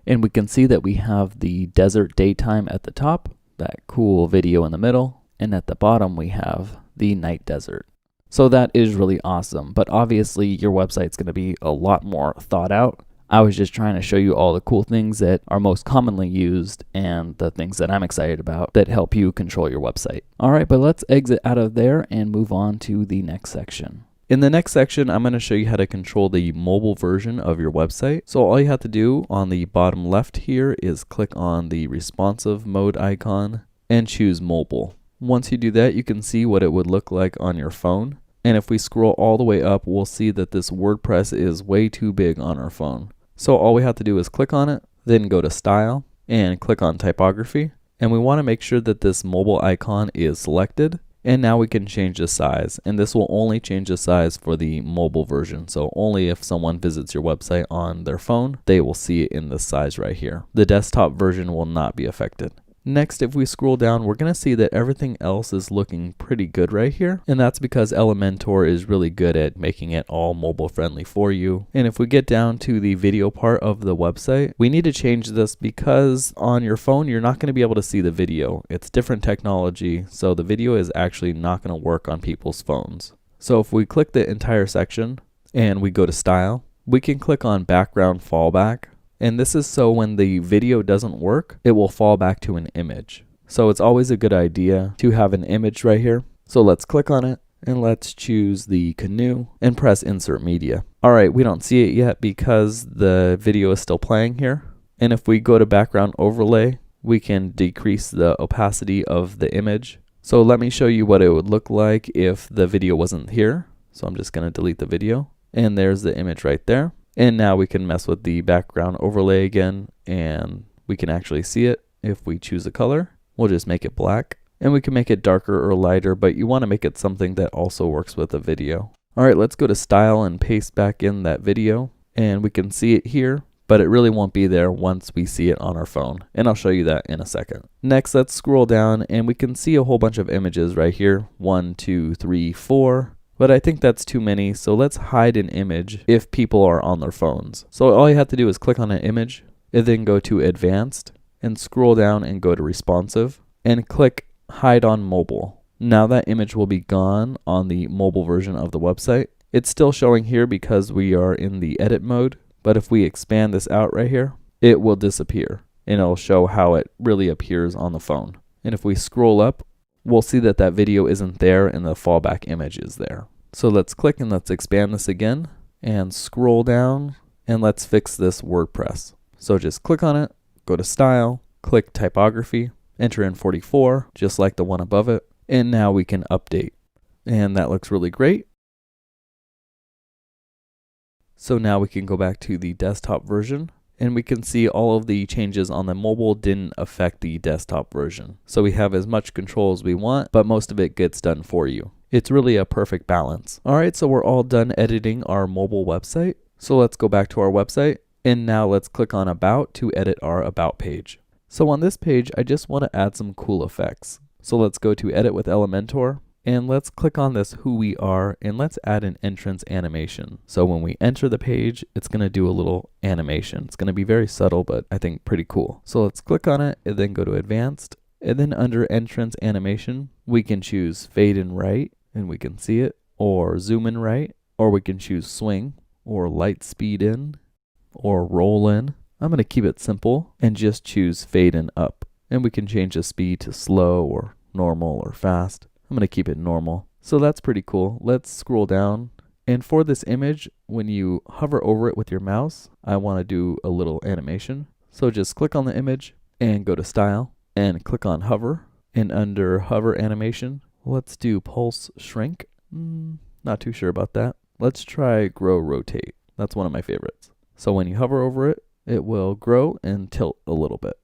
and we can see that we have the desert daytime at the top, that cool video in the middle, and at the bottom we have the night desert. So that is really awesome, but obviously your website's going to be a lot more thought out. I was just trying to show you all the cool things that are most commonly used and the things that I'm excited about that help you control your website. All right, but let's exit out of there and move on to the next section. In the next section, I'm going to show you how to control the mobile version of your website. So all you have to do on the bottom left here is click on the responsive mode icon and choose mobile. Once you do that, you can see what it would look like on your phone. And if we scroll all the way up, we'll see that this WordPress is way too big on our phone. So all we have to do is click on it, then go to Style and click on Typography. And we want to make sure that this mobile icon is selected. And now we can change the size, and this will only change the size for the mobile version. So only if someone visits your website on their phone, they will see it in this size right here. The desktop version will not be affected. Next, if we scroll down, we're going to see that everything else is looking pretty good right here. And that's because Elementor is really good at making it all mobile friendly for you. And if we get down to the video part of the website, we need to change this because on your phone, you're not going to be able to see the video. It's different technology, so the video is actually not going to work on people's phones. So if we click the entire section and we go to style, we can click on background fallback. And this is so when the video doesn't work, it will fall back to an image. So it's always a good idea to have an image right here. So let's click on it and let's choose the canoe and press insert media. All right, we don't see it yet because the video is still playing here. And if we go to background overlay, we can decrease the opacity of the image. So let me show you what it would look like if the video wasn't here. So I'm just going to delete the video, and there's the image right there. And now we can mess with the background overlay again, and we can actually see it. If we choose a color, we'll just make it black, and we can make it darker or lighter, but you want to make it something that also works with a video. All right, let's go to style and paste back in that video, and we can see it here, but it really won't be there once we see it on our phone, and I'll show you that in a second. Next, let's scroll down, and we can see a whole bunch of images right here. 1, 2, 3, 4. But I think that's too many, so let's hide an image if people are on their phones. So all you have to do is click on an image, and then go to advanced, and scroll down and go to responsive, and click hide on mobile. Now that image will be gone on the mobile version of the website. It's still showing here because we are in the edit mode, but if we expand this out right here, it will disappear, and it'll show how it really appears on the phone. And if we scroll up, we'll see that that video isn't there and the fallback image is there. So let's click and let's expand this again and scroll down, and let's fix this WordPress. So just click on it, go to style, click typography, enter in 44, just like the one above it. And now we can update. And that looks really great. So now we can go back to the desktop version, and we can see all of the changes on the mobile didn't affect the desktop version. So we have as much control as we want, but most of it gets done for you. It's really a perfect balance. All right, so we're all done editing our mobile website. So let's go back to our website, and now let's click on About to edit our About page. So on this page, I just want to add some cool effects. So let's go to Edit with Elementor, and let's click on this Who We Are, and let's add an entrance animation. So when we enter the page, it's going to do a little animation. It's going to be very subtle, but I think pretty cool. So let's click on it and then go to Advanced. And then under Entrance Animation, we can choose Fade and Right, and we can see it, or Zoom in Right, or we can choose Swing, or Light Speed In, or Roll In. I'm going to keep it simple and just choose Fade and Up. And we can change the speed to slow or normal or fast. I'm going to keep it normal. So that's pretty cool. Let's scroll down. And for this image, when you hover over it with your mouse, I want to do a little animation. So just click on the image and go to Style and click on Hover. And under Hover Animation, let's do Pulse Shrink. Not too sure about that. Let's try Grow Rotate. That's one of my favorites. So when you hover over it, it will grow and tilt a little bit.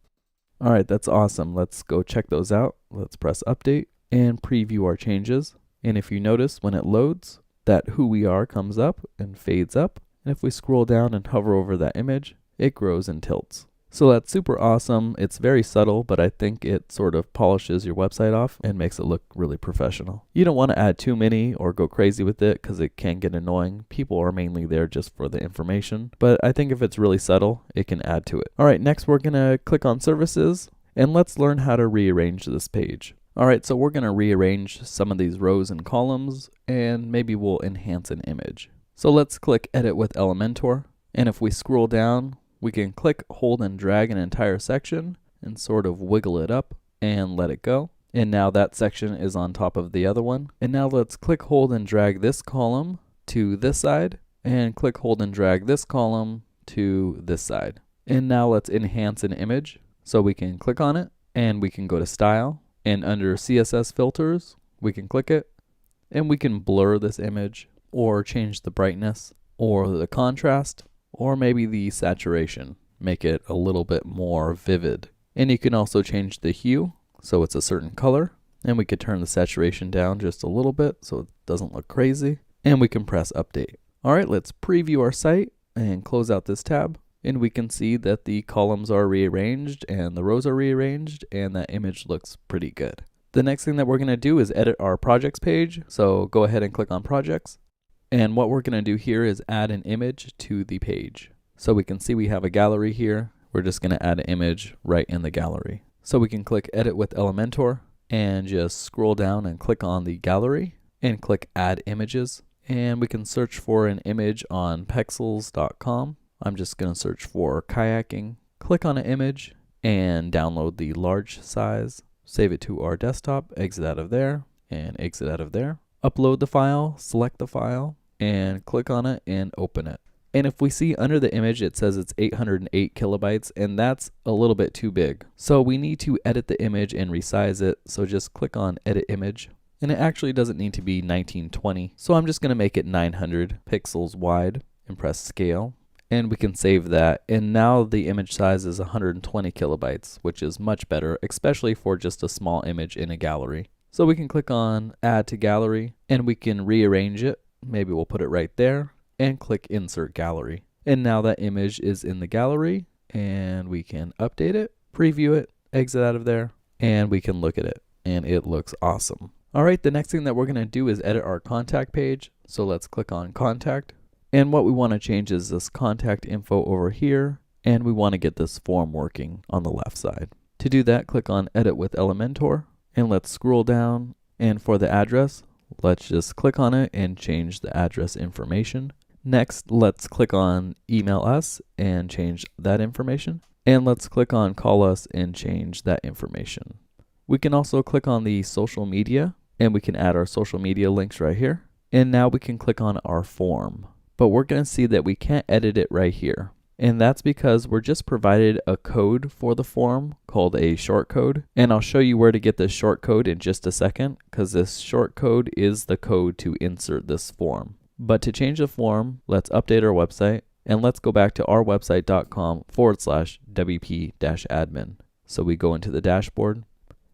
All right, that's awesome. Let's go check those out. Let's press Update and preview our changes. And if you notice when it loads, that Who We Are comes up and fades up. And if we scroll down and hover over that image, it grows and tilts. So that's super awesome. It's very subtle, but I think it sort of polishes your website off and makes it look really professional. You don't want to add too many or go crazy with it because it can get annoying. People are mainly there just for the information, but I think if it's really subtle, it can add to it. All right, next we're going to click on Services, and let's learn how to rearrange this page. All right, so we're going to rearrange some of these rows and columns, and maybe we'll enhance an image. So let's click Edit with Elementor, and if we scroll down, we can click, hold, and drag an entire section and sort of wiggle it up and let it go. And now that section is on top of the other one. And now let's click, hold, and drag this column to this side, and click, hold, and drag this column to this side. And now let's enhance an image. So we can click on it, and we can go to Style, and under CSS Filters, we can click it, and we can blur this image, or change the brightness, or the contrast, or maybe the saturation, make it a little bit more vivid. And you can also change the hue, so it's a certain color. And we could turn the saturation down just a little bit so it doesn't look crazy. And we can press update. All right, let's preview our site and close out this tab. And we can see that the columns are rearranged and the rows are rearranged, and that image looks pretty good. The next thing that we're going to do is edit our projects page. So go ahead and click on projects. And what we're going to do here is add an image to the page. So we can see we have a gallery here. We're just going to add an image right in the gallery. So we can click edit with Elementor and just scroll down and click on the gallery and click add images. And we can search for an image on pexels.com. I'm just going to search for kayaking. Click on an image and download the large size. Save it to our desktop, exit out of there, and exit out of there. Upload the file, select the file, and click on it and open it. And if we see under the image, it says it's 808 kilobytes, and that's a little bit too big. So we need to edit the image and resize it. So just click on edit image. And it actually doesn't need to be 1920. So I'm just going to make it 900 pixels wide and press scale. And we can save that. And now the image size is 120 kilobytes, which is much better, especially for just a small image in a gallery. So we can click on add to gallery and we can rearrange it. Maybe we'll put it right there and click insert gallery. And now that image is in the gallery and we can update it, preview it, exit out of there, and we can look at it and it looks awesome. All right, the next thing that we're going to do is edit our contact page. So let's click on contact. And what we want to change is this contact info over here, and we want to get this form working on the left side. To do that, click on Edit with Elementor, and let's scroll down, and for the address, let's just click on it and change the address information. Next, let's click on Email Us and change that information, and let's click on Call Us and change that information. We can also click on the social media, and we can add our social media links right here, and now we can click on our form. But we're going to see that we can't edit it right here. And that's because we're just provided a code for the form called a short code. And I'll show you where to get this short code in just a second, because this short code is the code to insert this form. But to change the form, let's update our website and let's go back to ourwebsite.com/wp-admin. So we go into the dashboard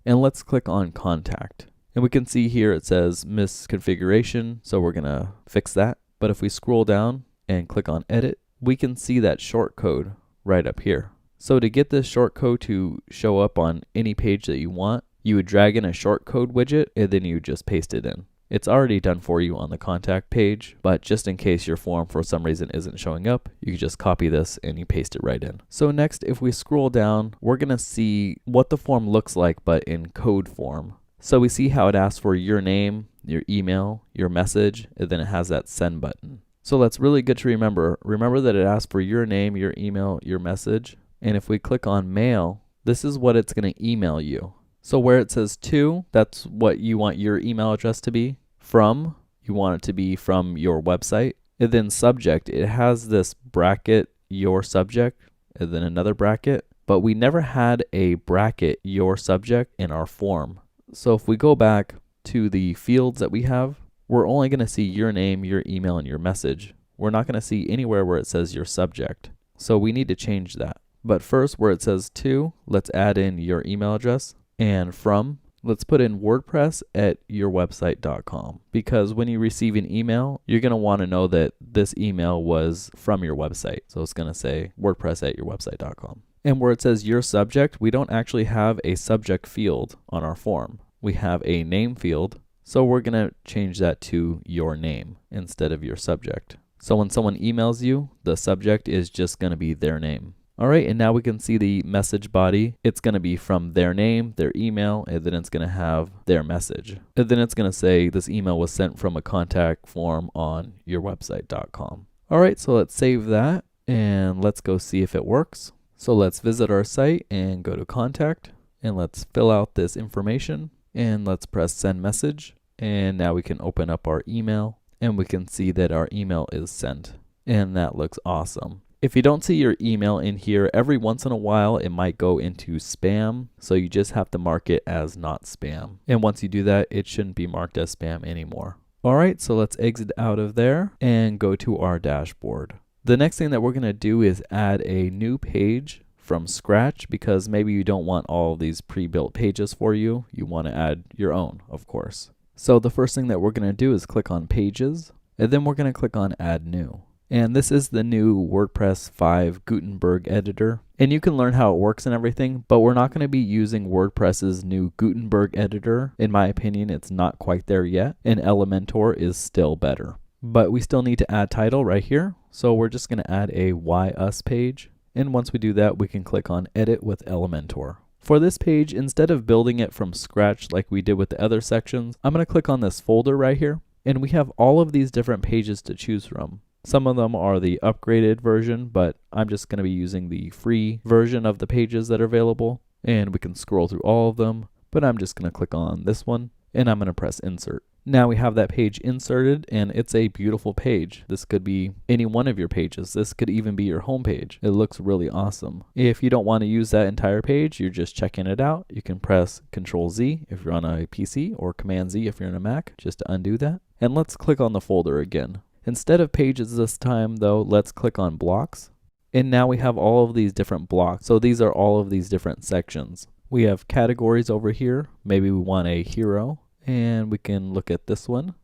and let's click on contact. And we can see here it says misconfiguration. So we're going to fix that. But if we scroll down and click on edit, we can see that short code right up here. So to get this short code to show up on any page that you want, you would drag in a short code widget and then you just paste it in. It's already done for you on the contact page, but just in case your form for some reason isn't showing up, you can just copy this and you paste it right in. So next, if we scroll down, we're going to see what the form looks like, but in code form. So we see how it asks for your name, your email, your message, and then it has that send button. So that's really good to remember. Remember that it asks for your name, your email, your message. And if we click on mail, this is what it's going to email you. So where it says to, that's what you want your email address to be. From, you want it to be from your website. And then subject, it has this bracket, your subject, and then another bracket. But we never had a bracket, your subject, in our form. So if we go back to the fields that we have, we're only going to see your name, your email, and your message. We're not going to see anywhere where it says your subject. So we need to change that. But first, where it says to, let's add in your email address. And from, let's put in WordPress@yourwebsite.com. Because when you receive an email, you're going to want to know that this email was from your website. So it's going to say WordPress@yourwebsite.com. And where it says your subject, we don't actually have a subject field on our form. We have a name field, so we're going to change that to your name instead of your subject. So when someone emails you, the subject is just going to be their name. All right, and now we can see the message body. It's going to be from their name, their email, and then it's going to have their message. And then it's going to say this email was sent from a contact form on yourwebsite.com. All right, so let's save that and let's go see if it works. So let's visit our site and go to contact and let's fill out this information and let's press send message. And now we can open up our email and we can see that our email is sent, and that looks awesome. If you don't see your email in here, every once in a while it might go into spam, so you just have to mark it as not spam. And once you do that, it shouldn't be marked as spam anymore. All right, so let's exit out of there and go to our dashboard. The next thing that we're going to do is add a new page from scratch because maybe you don't want all of these pre-built pages for you. You want to add your own, of course. So the first thing that we're going to do is click on Pages, and then we're going to click on Add New. And this is the new WordPress 5 Gutenberg editor. And you can learn how it works and everything, but we're not going to be using WordPress's new Gutenberg editor. In my opinion, it's not quite there yet, and Elementor is still better. But we still need to add title right here. So we're just going to add a Why Us page. And once we do that, we can click on Edit with Elementor. For this page, instead of building it from scratch like we did with the other sections, I'm going to click on this folder right here. And we have all of these different pages to choose from. Some of them are the upgraded version, but I'm just going to be using the free version of the pages that are available. And we can scroll through all of them, but I'm just going to click on this one and I'm going to press Insert. Now we have that page inserted and it's a beautiful page. This could be any one of your pages. This could even be your home page. It looks really awesome. If you don't want to use that entire page, you're just checking it out. You can press Control Z if you're on a PC or Command Z if you're on a Mac just to undo that. And let's click on the folder again. Instead of pages this time though, let's click on blocks. And now we have all of these different blocks. So these are all of these different sections. We have categories over here. Maybe we want a hero. And we can look at this one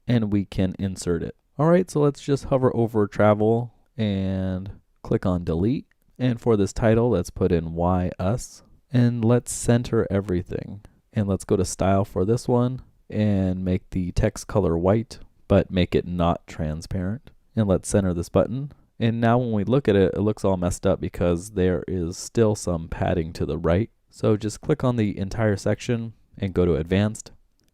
and we can insert it. All right, so let's just hover over travel and click on delete. And for this title, let's put in Why Us and let's center everything. And let's go to style for this one and make the text color white, but make it not transparent. And let's center this button. And now when we look at it, it looks all messed up because there is still some padding to the right. So just click on the entire section and go to advanced,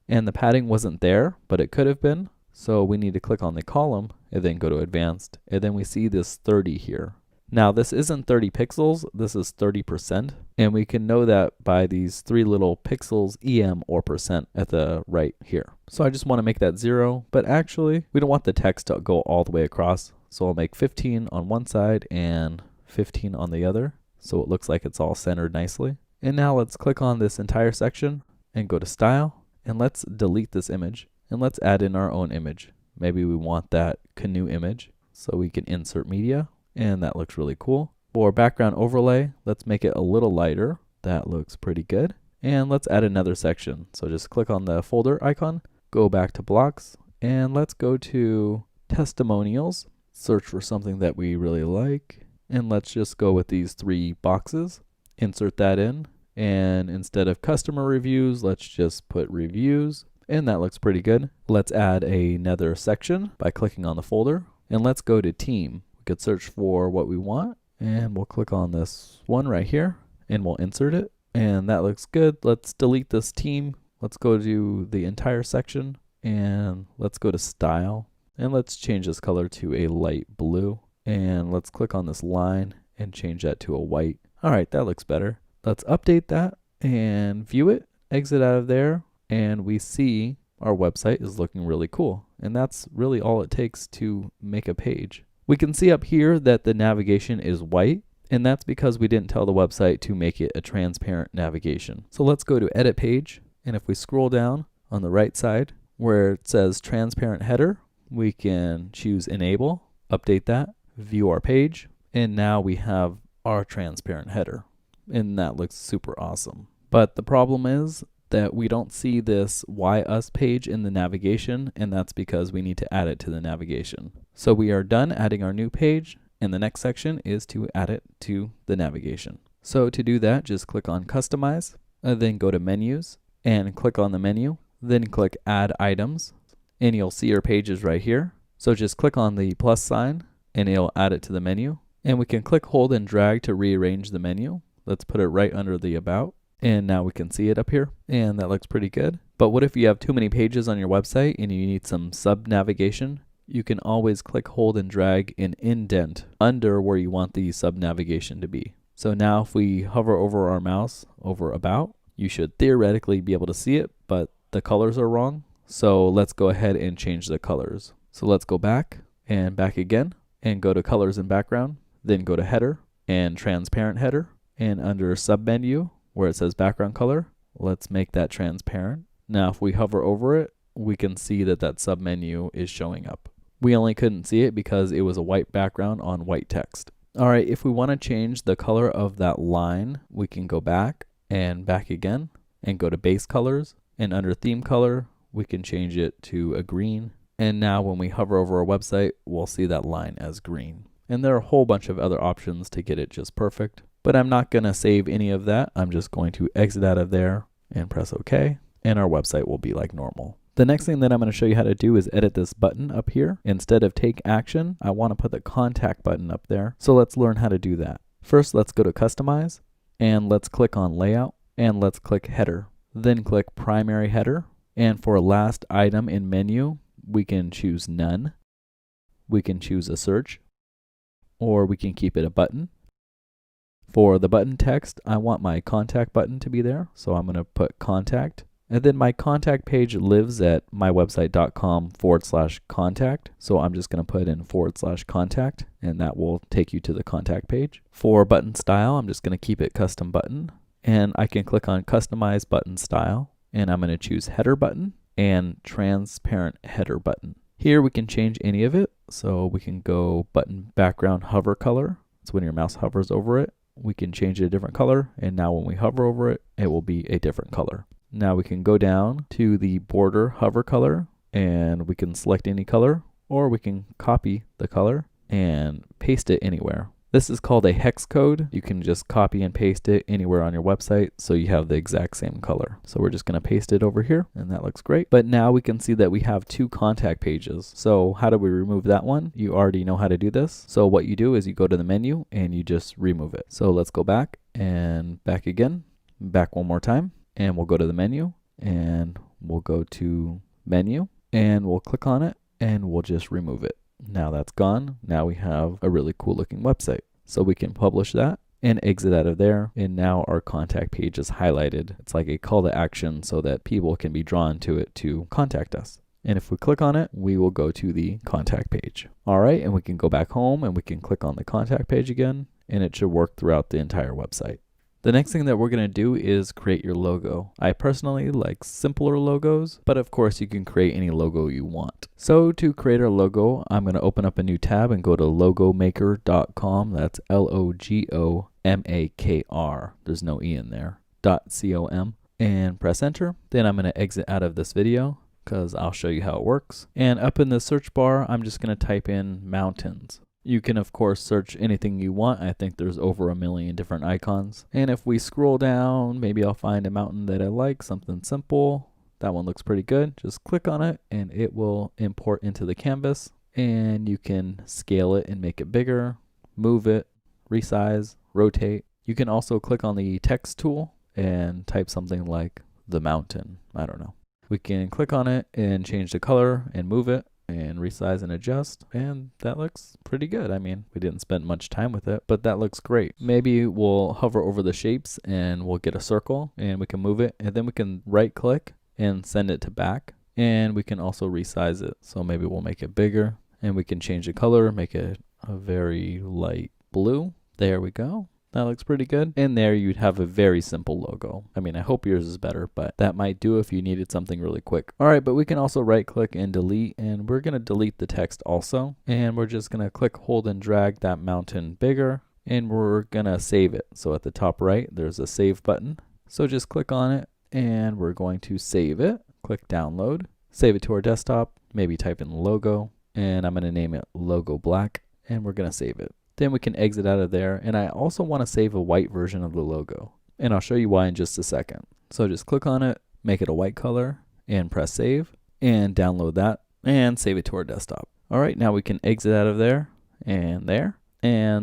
and the padding wasn't there, but it could have been. So we need to click on the column and then go to advanced, and then we see this 30 here. Now this isn't 30 pixels, this is 30%, and we can know that by these three little pixels, EM or percent at the right here. So I just want to make that 0, but actually we don't want the text to go all the way across. So I'll make 15 on one side and 15 on the other, so it looks like it's all centered nicely. And now let's click on this entire section and go to style, and let's delete this image and let's add in our own image. Maybe we want that canoe image, so we can insert media, and that looks really cool. For background overlay, let's make it a little lighter. That looks pretty good. And let's add another section. So just click on the folder icon, go back to blocks, and let's go to testimonials, search for something that we really like, and let's just go with these 3 boxes, insert that in. And instead of customer reviews, let's just put reviews, and that looks pretty good. Let's add another section by clicking on the folder, and let's go to team. We could search for what we want, and we'll click on this one right here, and we'll insert it, and that looks good. Let's delete this team. Let's go to the entire section, and let's go to style, and let's change this color to a light blue, and let's click on this line and change that to a white. All right, that looks better. Let's update that and view it, exit out of there, and we see our website is looking really cool. And that's really all it takes to make a page. We can see up here that the navigation is white, and that's because we didn't tell the website to make it a transparent navigation. So let's go to edit page, and if we scroll down on the right side where it says transparent header, we can choose enable, update that, view our page, and now we have our transparent header. And that looks super awesome. But the problem is that we don't see this Why Us page in the navigation, and that's because we need to add it to the navigation. So we are done adding our new page, and the next section is to add it to the navigation. So to do that, just click on Customize, and then go to Menus, and click on the menu, then click Add Items, and you'll see your pages right here. So just click on the plus sign, and it'll add it to the menu. And we can click, hold, and drag to rearrange the menu. Let's put it right under the About. And now we can see it up here, and that looks pretty good. But what if you have too many pages on your website and you need some sub-navigation? You can always click, hold, and drag and indent under where you want the sub-navigation to be. So now if we hover over our mouse over About, you should theoretically be able to see it, but the colors are wrong. So let's go ahead and change the colors. So let's go back and back again and go to Colors and Background, then go to Header and Transparent Header, and under Submenu where it says Background Color, let's make that transparent. Now if we hover over it, we can see that that submenu is showing up. We only couldn't see it because it was a white background on white text. All right, if we want to change the color of that line, we can go back and back again and go to base colors, and under theme color, we can change it to a green. And now when we hover over our website, we'll see that line as green. And there are a whole bunch of other options to get it just perfect, but I'm not going to save any of that. I'm just going to exit out of there and press OK, and our website will be like normal. The next thing that I'm going to show you how to do is edit this button up here. Instead of take action, I want to put the contact button up there. So let's learn how to do that. First, let's go to customize, and let's click on layout, and let's click header. Then click primary header, and for last item in menu, we can choose none. We can choose a search, or we can keep it a button. For the button text, I want my contact button to be there, so I'm going to put contact. And then my contact page lives at mywebsite.com/contact. So I'm just going to put in /contact, and that will take you to the contact page. For button style, I'm just going to keep it custom button. And I can click on customize button style, and I'm going to choose header button and transparent header button. Here we can change any of it. So we can go button background hover color. It's when your mouse hovers over it. We can change it a different color, and now when we hover over it, it will be a different color. Now we can go down to the border hover color, and we can select any color, or we can copy the color and paste it anywhere. This is called a hex code. You can just copy and paste it anywhere on your website so you have the exact same color. So we're just going to paste it over here, and that looks great. But now we can see that we have two contact pages. So how do we remove that one? You already know how to do this. So what you do is you go to the menu and you just remove it. So let's go back and back again, back one more time. And we'll go to the menu, and we'll go to menu, and we'll click on it, and we'll just remove it. Now that's gone. Now we have a really cool looking website. So we can publish that and exit out of there. And now our contact page is highlighted. It's like a call to action so that people can be drawn to it to contact us. And if we click on it, we will go to the contact page. All right, and we can go back home, and we can click on the contact page again, and it should work throughout the entire website. The next thing that we're going to do is create your logo. I personally like simpler logos, but of course you can create any logo you want. So to create our logo, I'm going to open up a new tab and go to logomaker.com. That's LOGOMAKR. There's no E in there. .com, and press enter. Then I'm going to exit out of this video because I'll show you how it works. And up in the search bar, I'm just going to type in mountains. You can, of course, search anything you want. I think there's over 1 million different icons. And if we scroll down, maybe I'll find a mountain that I like, something simple. That one looks pretty good. Just click on it, and it will import into the canvas. And you can scale it and make it bigger, move it, resize, rotate. You can also click on the text tool and type something like the mountain. I don't know. We can click on it and change the color and move it, and resize and adjust, and that looks pretty good. I mean, we didn't spend much time with it, but that looks great. Maybe we'll hover over the shapes and we'll get a circle, and we can move it, and then we can right click and send it to back, and we can also resize it. So maybe we'll make it bigger, and we can change the color, make it a very light blue. There we go. That looks pretty good. And there you'd have a very simple logo. I mean, I hope yours is better, but that might do if you needed something really quick. All right, but we can also right click and delete, and we're going to delete the text also. And we're just going to click, hold, and drag that mountain bigger, and we're going to save it. So at the top right, there's a save button. So just click on it, and we're going to save it. Click download, save it to our desktop, maybe type in logo, and I'm going to name it Logo Black, and we're going to save it. Then we can exit out of there, and I also want to save a white version of the logo, and I'll show you why in just a second. So just click on it, make it a white color, and press save, and download that, and save it to our desktop. All right, now we can exit out of there, and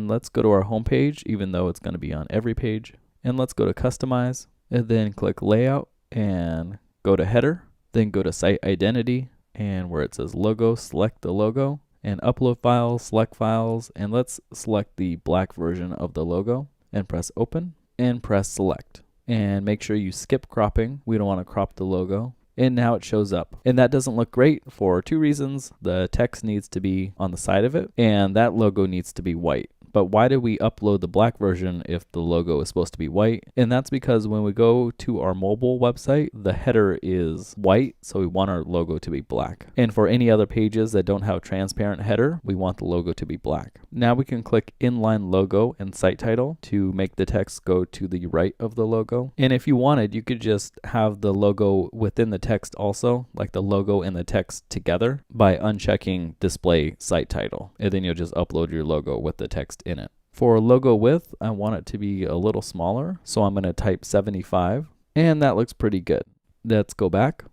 let's go to our home page, even though it's going to be on every page, and let's go to customize, and then click layout, and go to header, then go to site identity, and where it says logo, select the logo, and upload files, select files, and let's select the black version of the logo, and press open, and press select. And make sure you skip cropping. We don't want to crop the logo. And now it shows up. And that doesn't look great for two reasons. The text needs to be on the side of it, and that logo needs to be white. But why did we upload the black version if the logo is supposed to be white? And that's because when we go to our mobile website, the header is white, so we want our logo to be black. And for any other pages that don't have transparent header, we want the logo to be black. Now we can click inline logo and site title to make the text go to the right of the logo. And if you wanted, you could just have the logo within the text also, like the logo and the text together, by unchecking display site title. And then you'll just upload your logo with the text in it. For logo width, I want it to be a little smaller, so I'm going to type 75, and that looks pretty good. Let's go back.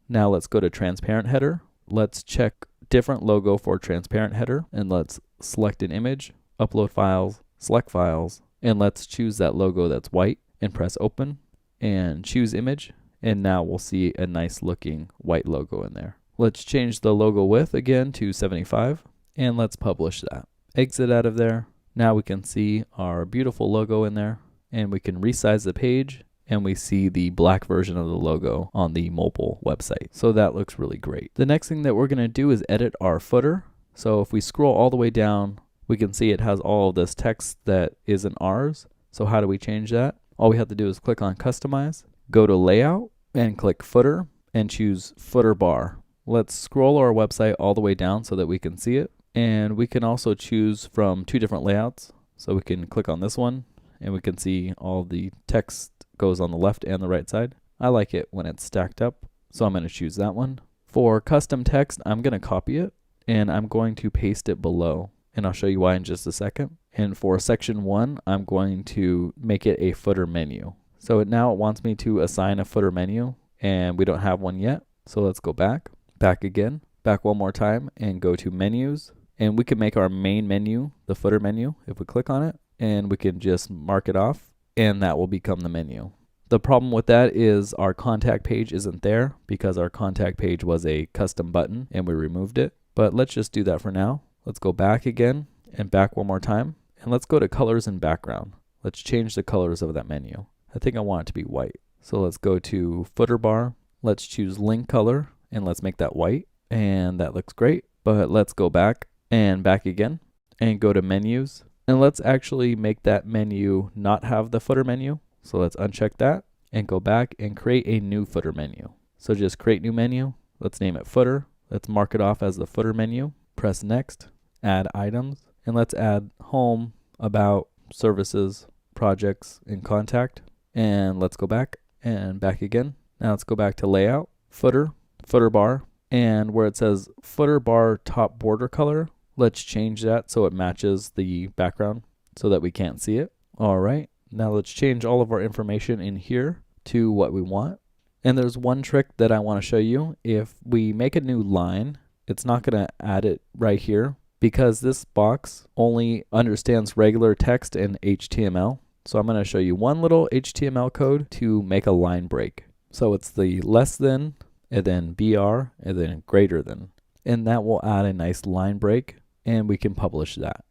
Now let's go to transparent header. Let's check different logo for transparent header, and let's select an image, upload files, select files, and let's choose that logo that's white and press open and choose image, and now we'll see a nice looking white logo in there. Let's change the logo width again to 75, and let's publish that. Exit out of there. Now we can see our beautiful logo in there, and we can resize the page, and we see the black version of the logo on the mobile website. So that looks really great. The next thing that we're going to do is edit our footer. So if we scroll all the way down, we can see it has all of this text that isn't ours. So how do we change that? All we have to do is click on customize, go to layout, and click footer, and choose footer bar. Let's scroll our website all the way down so that we can see it. And we can also choose from two different layouts. So we can click on this one, and we can see all the text goes on the left and the right side. I like it when it's stacked up, so I'm going to choose that one. For custom text, I'm going to copy it, and I'm going to paste it below, and I'll show you why in just a second. And for section 1, I'm going to make it a footer menu. So now it wants me to assign a footer menu, and we don't have one yet. So let's go back again, back one more time, and go to menus. And we can make our main menu the footer menu if we click on it, and we can just mark it off, and that will become the menu. The problem with that is our contact page isn't there because our contact page was a custom button and we removed it. But let's just do that for now. Let's go back again and back one more time, and let's go to colors and background. Let's change the colors of that menu. I think I want it to be white. So let's go to footer bar. Let's choose link color, and let's make that white, and that looks great. But let's go back and back again and go to menus, and let's actually make that menu not have the footer menu. So let's uncheck that and go back and create a new footer menu. So just create new menu. Let's name it footer. Let's mark it off as the footer menu. Press next, add items, and let's add home, about, services, projects, and contact. And let's go back and back again. Now let's go back to layout, footer, footer bar, and where it says footer bar top border color, let's change that so it matches the background so that we can't see it. All right, now let's change all of our information in here to what we want. And there's one trick that I want to show you. If we make a new line, it's not going to add it right here because this box only understands regular text and HTML. So I'm going to show you one little HTML code to make a line break. So it's the less than, and then BR, and then greater than. And that will add a nice line break, and we can publish that.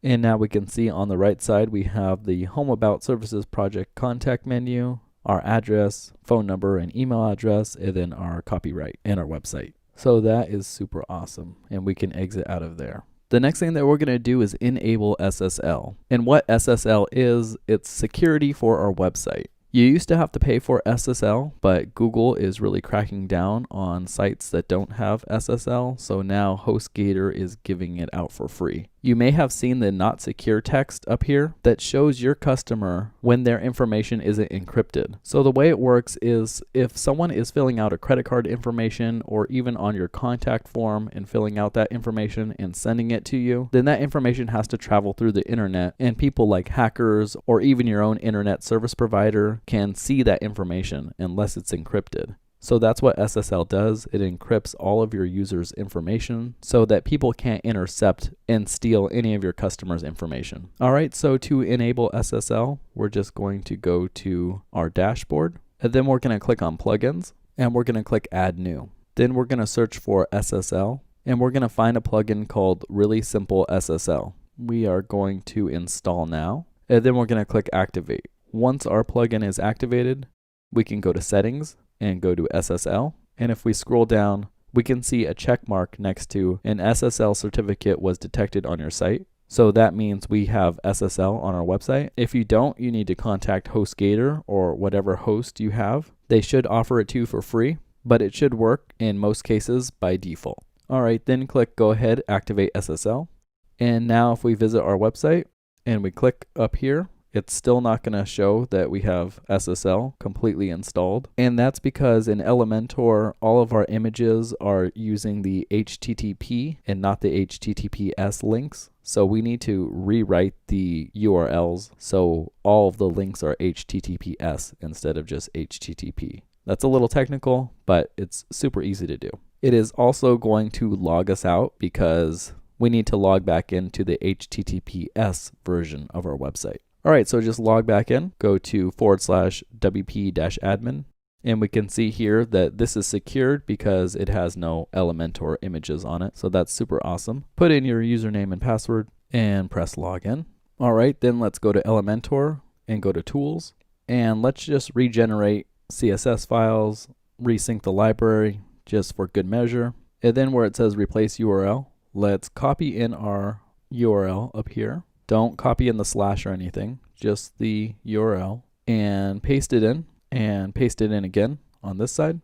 And now we can see on the right side, we have the Home About Services Project contact menu, our address, phone number, and email address, and then our copyright and our website. So that is super awesome, and we can exit out of there. The next thing that we're going to do is enable SSL. And what SSL is, it's security for our website. You used to have to pay for SSL, but Google is really cracking down on sites that don't have SSL, so now HostGator is giving it out for free. You may have seen the not secure text up here that shows your customer when their information isn't encrypted. So the way it works is if someone is filling out a credit card information or even on your contact form and filling out that information and sending it to you, then that information has to travel through the internet, and people like hackers or even your own internet service provider can see that information unless it's encrypted. So that's what SSL does. It encrypts all of your users' information so that people can't intercept and steal any of your customers' information. All right, so to enable SSL, we're just going to go to our dashboard, and then we're going to click on plugins, and we're going to click add new. Then we're going to search for SSL, and we're going to find a plugin called Really Simple SSL. We are going to install now, and then we're going to click activate. Once our plugin is activated, we can go to settings and go to SSL. And if we scroll down, we can see a check mark next to an SSL certificate was detected on your site. So that means we have SSL on our website. If you don't, you need to contact HostGator or whatever host you have. They should offer it to you for free, but it should work in most cases by default. All right, then click Go Ahead, Activate SSL. And now if we visit our website and we click up here, it's still not going to show that we have SSL completely installed. And that's because in Elementor, all of our images are using the HTTP and not the HTTPS links. So we need to rewrite the URLs so all of the links are HTTPS instead of just HTTP. That's a little technical, but it's super easy to do. It is also going to log us out because we need to log back into the HTTPS version of our website. All right, so just log back in, go to /wp-admin, and we can see here that this is secured because it has no Elementor images on it. So that's super awesome. Put in your username and password and press login. All right, then let's go to Elementor and go to Tools. And let's just regenerate CSS files, resync the library just for good measure. And then where it says replace URL, let's copy in our URL up here. Don't copy in the slash or anything, just the URL, and paste it in, and paste it in again on this side.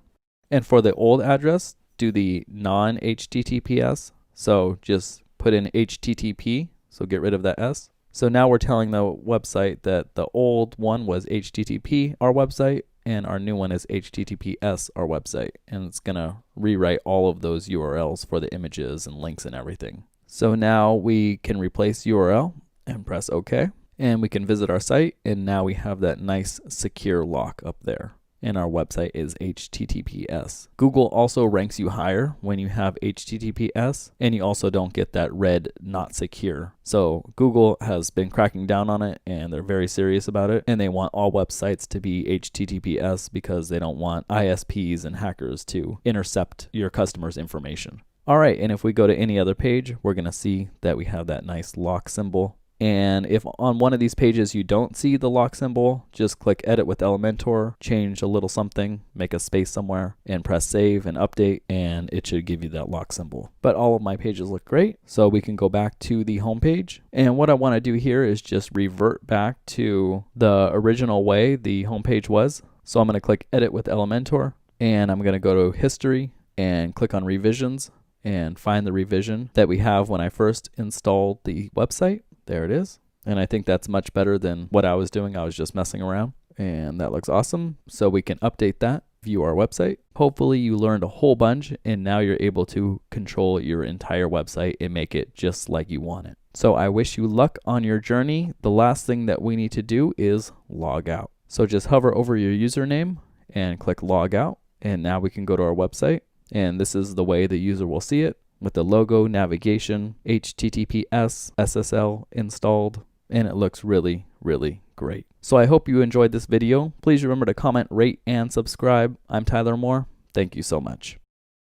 And for the old address, do the non-HTTPS. So just put in HTTP, so get rid of that S. So now we're telling the website that the old one was HTTP, our website, and our new one is HTTPS, our website. And it's gonna rewrite all of those URLs for the images and links and everything. So now we can replace URL and press OK. And we can visit our site, and now we have that nice secure lock up there. And our website is HTTPS. Google also ranks you higher when you have HTTPS, and you also don't get that red not secure. So Google has been cracking down on it, and they're very serious about it, and they want all websites to be HTTPS because they don't want ISPs and hackers to intercept your customers' information. All right, and if we go to any other page, we're gonna see that we have that nice lock symbol. And if on one of these pages you don't see the lock symbol, just click Edit with Elementor, change a little something, make a space somewhere, and press Save and Update, and it should give you that lock symbol. But all of my pages look great, so we can go back to the home page. And what I want to do here is just revert back to the original way the home page was. So I'm going to click Edit with Elementor, and I'm going to go to History and click on Revisions and find the revision that we have when I first installed the website. There it is. And I think that's much better than what I was doing. I was just messing around, and that looks awesome. So we can update that, view our website. Hopefully you learned a whole bunch, and now you're able to control your entire website and make it just like you want it. So I wish you luck on your journey. The last thing that we need to do is log out. So just hover over your username and click log out. And now we can go to our website, and this is the way the user will see it, with the logo, navigation, HTTPS, SSL installed, and it looks really, really great. So I hope you enjoyed this video. Please remember to comment, rate, and subscribe. I'm Tyler Moore. Thank you so much.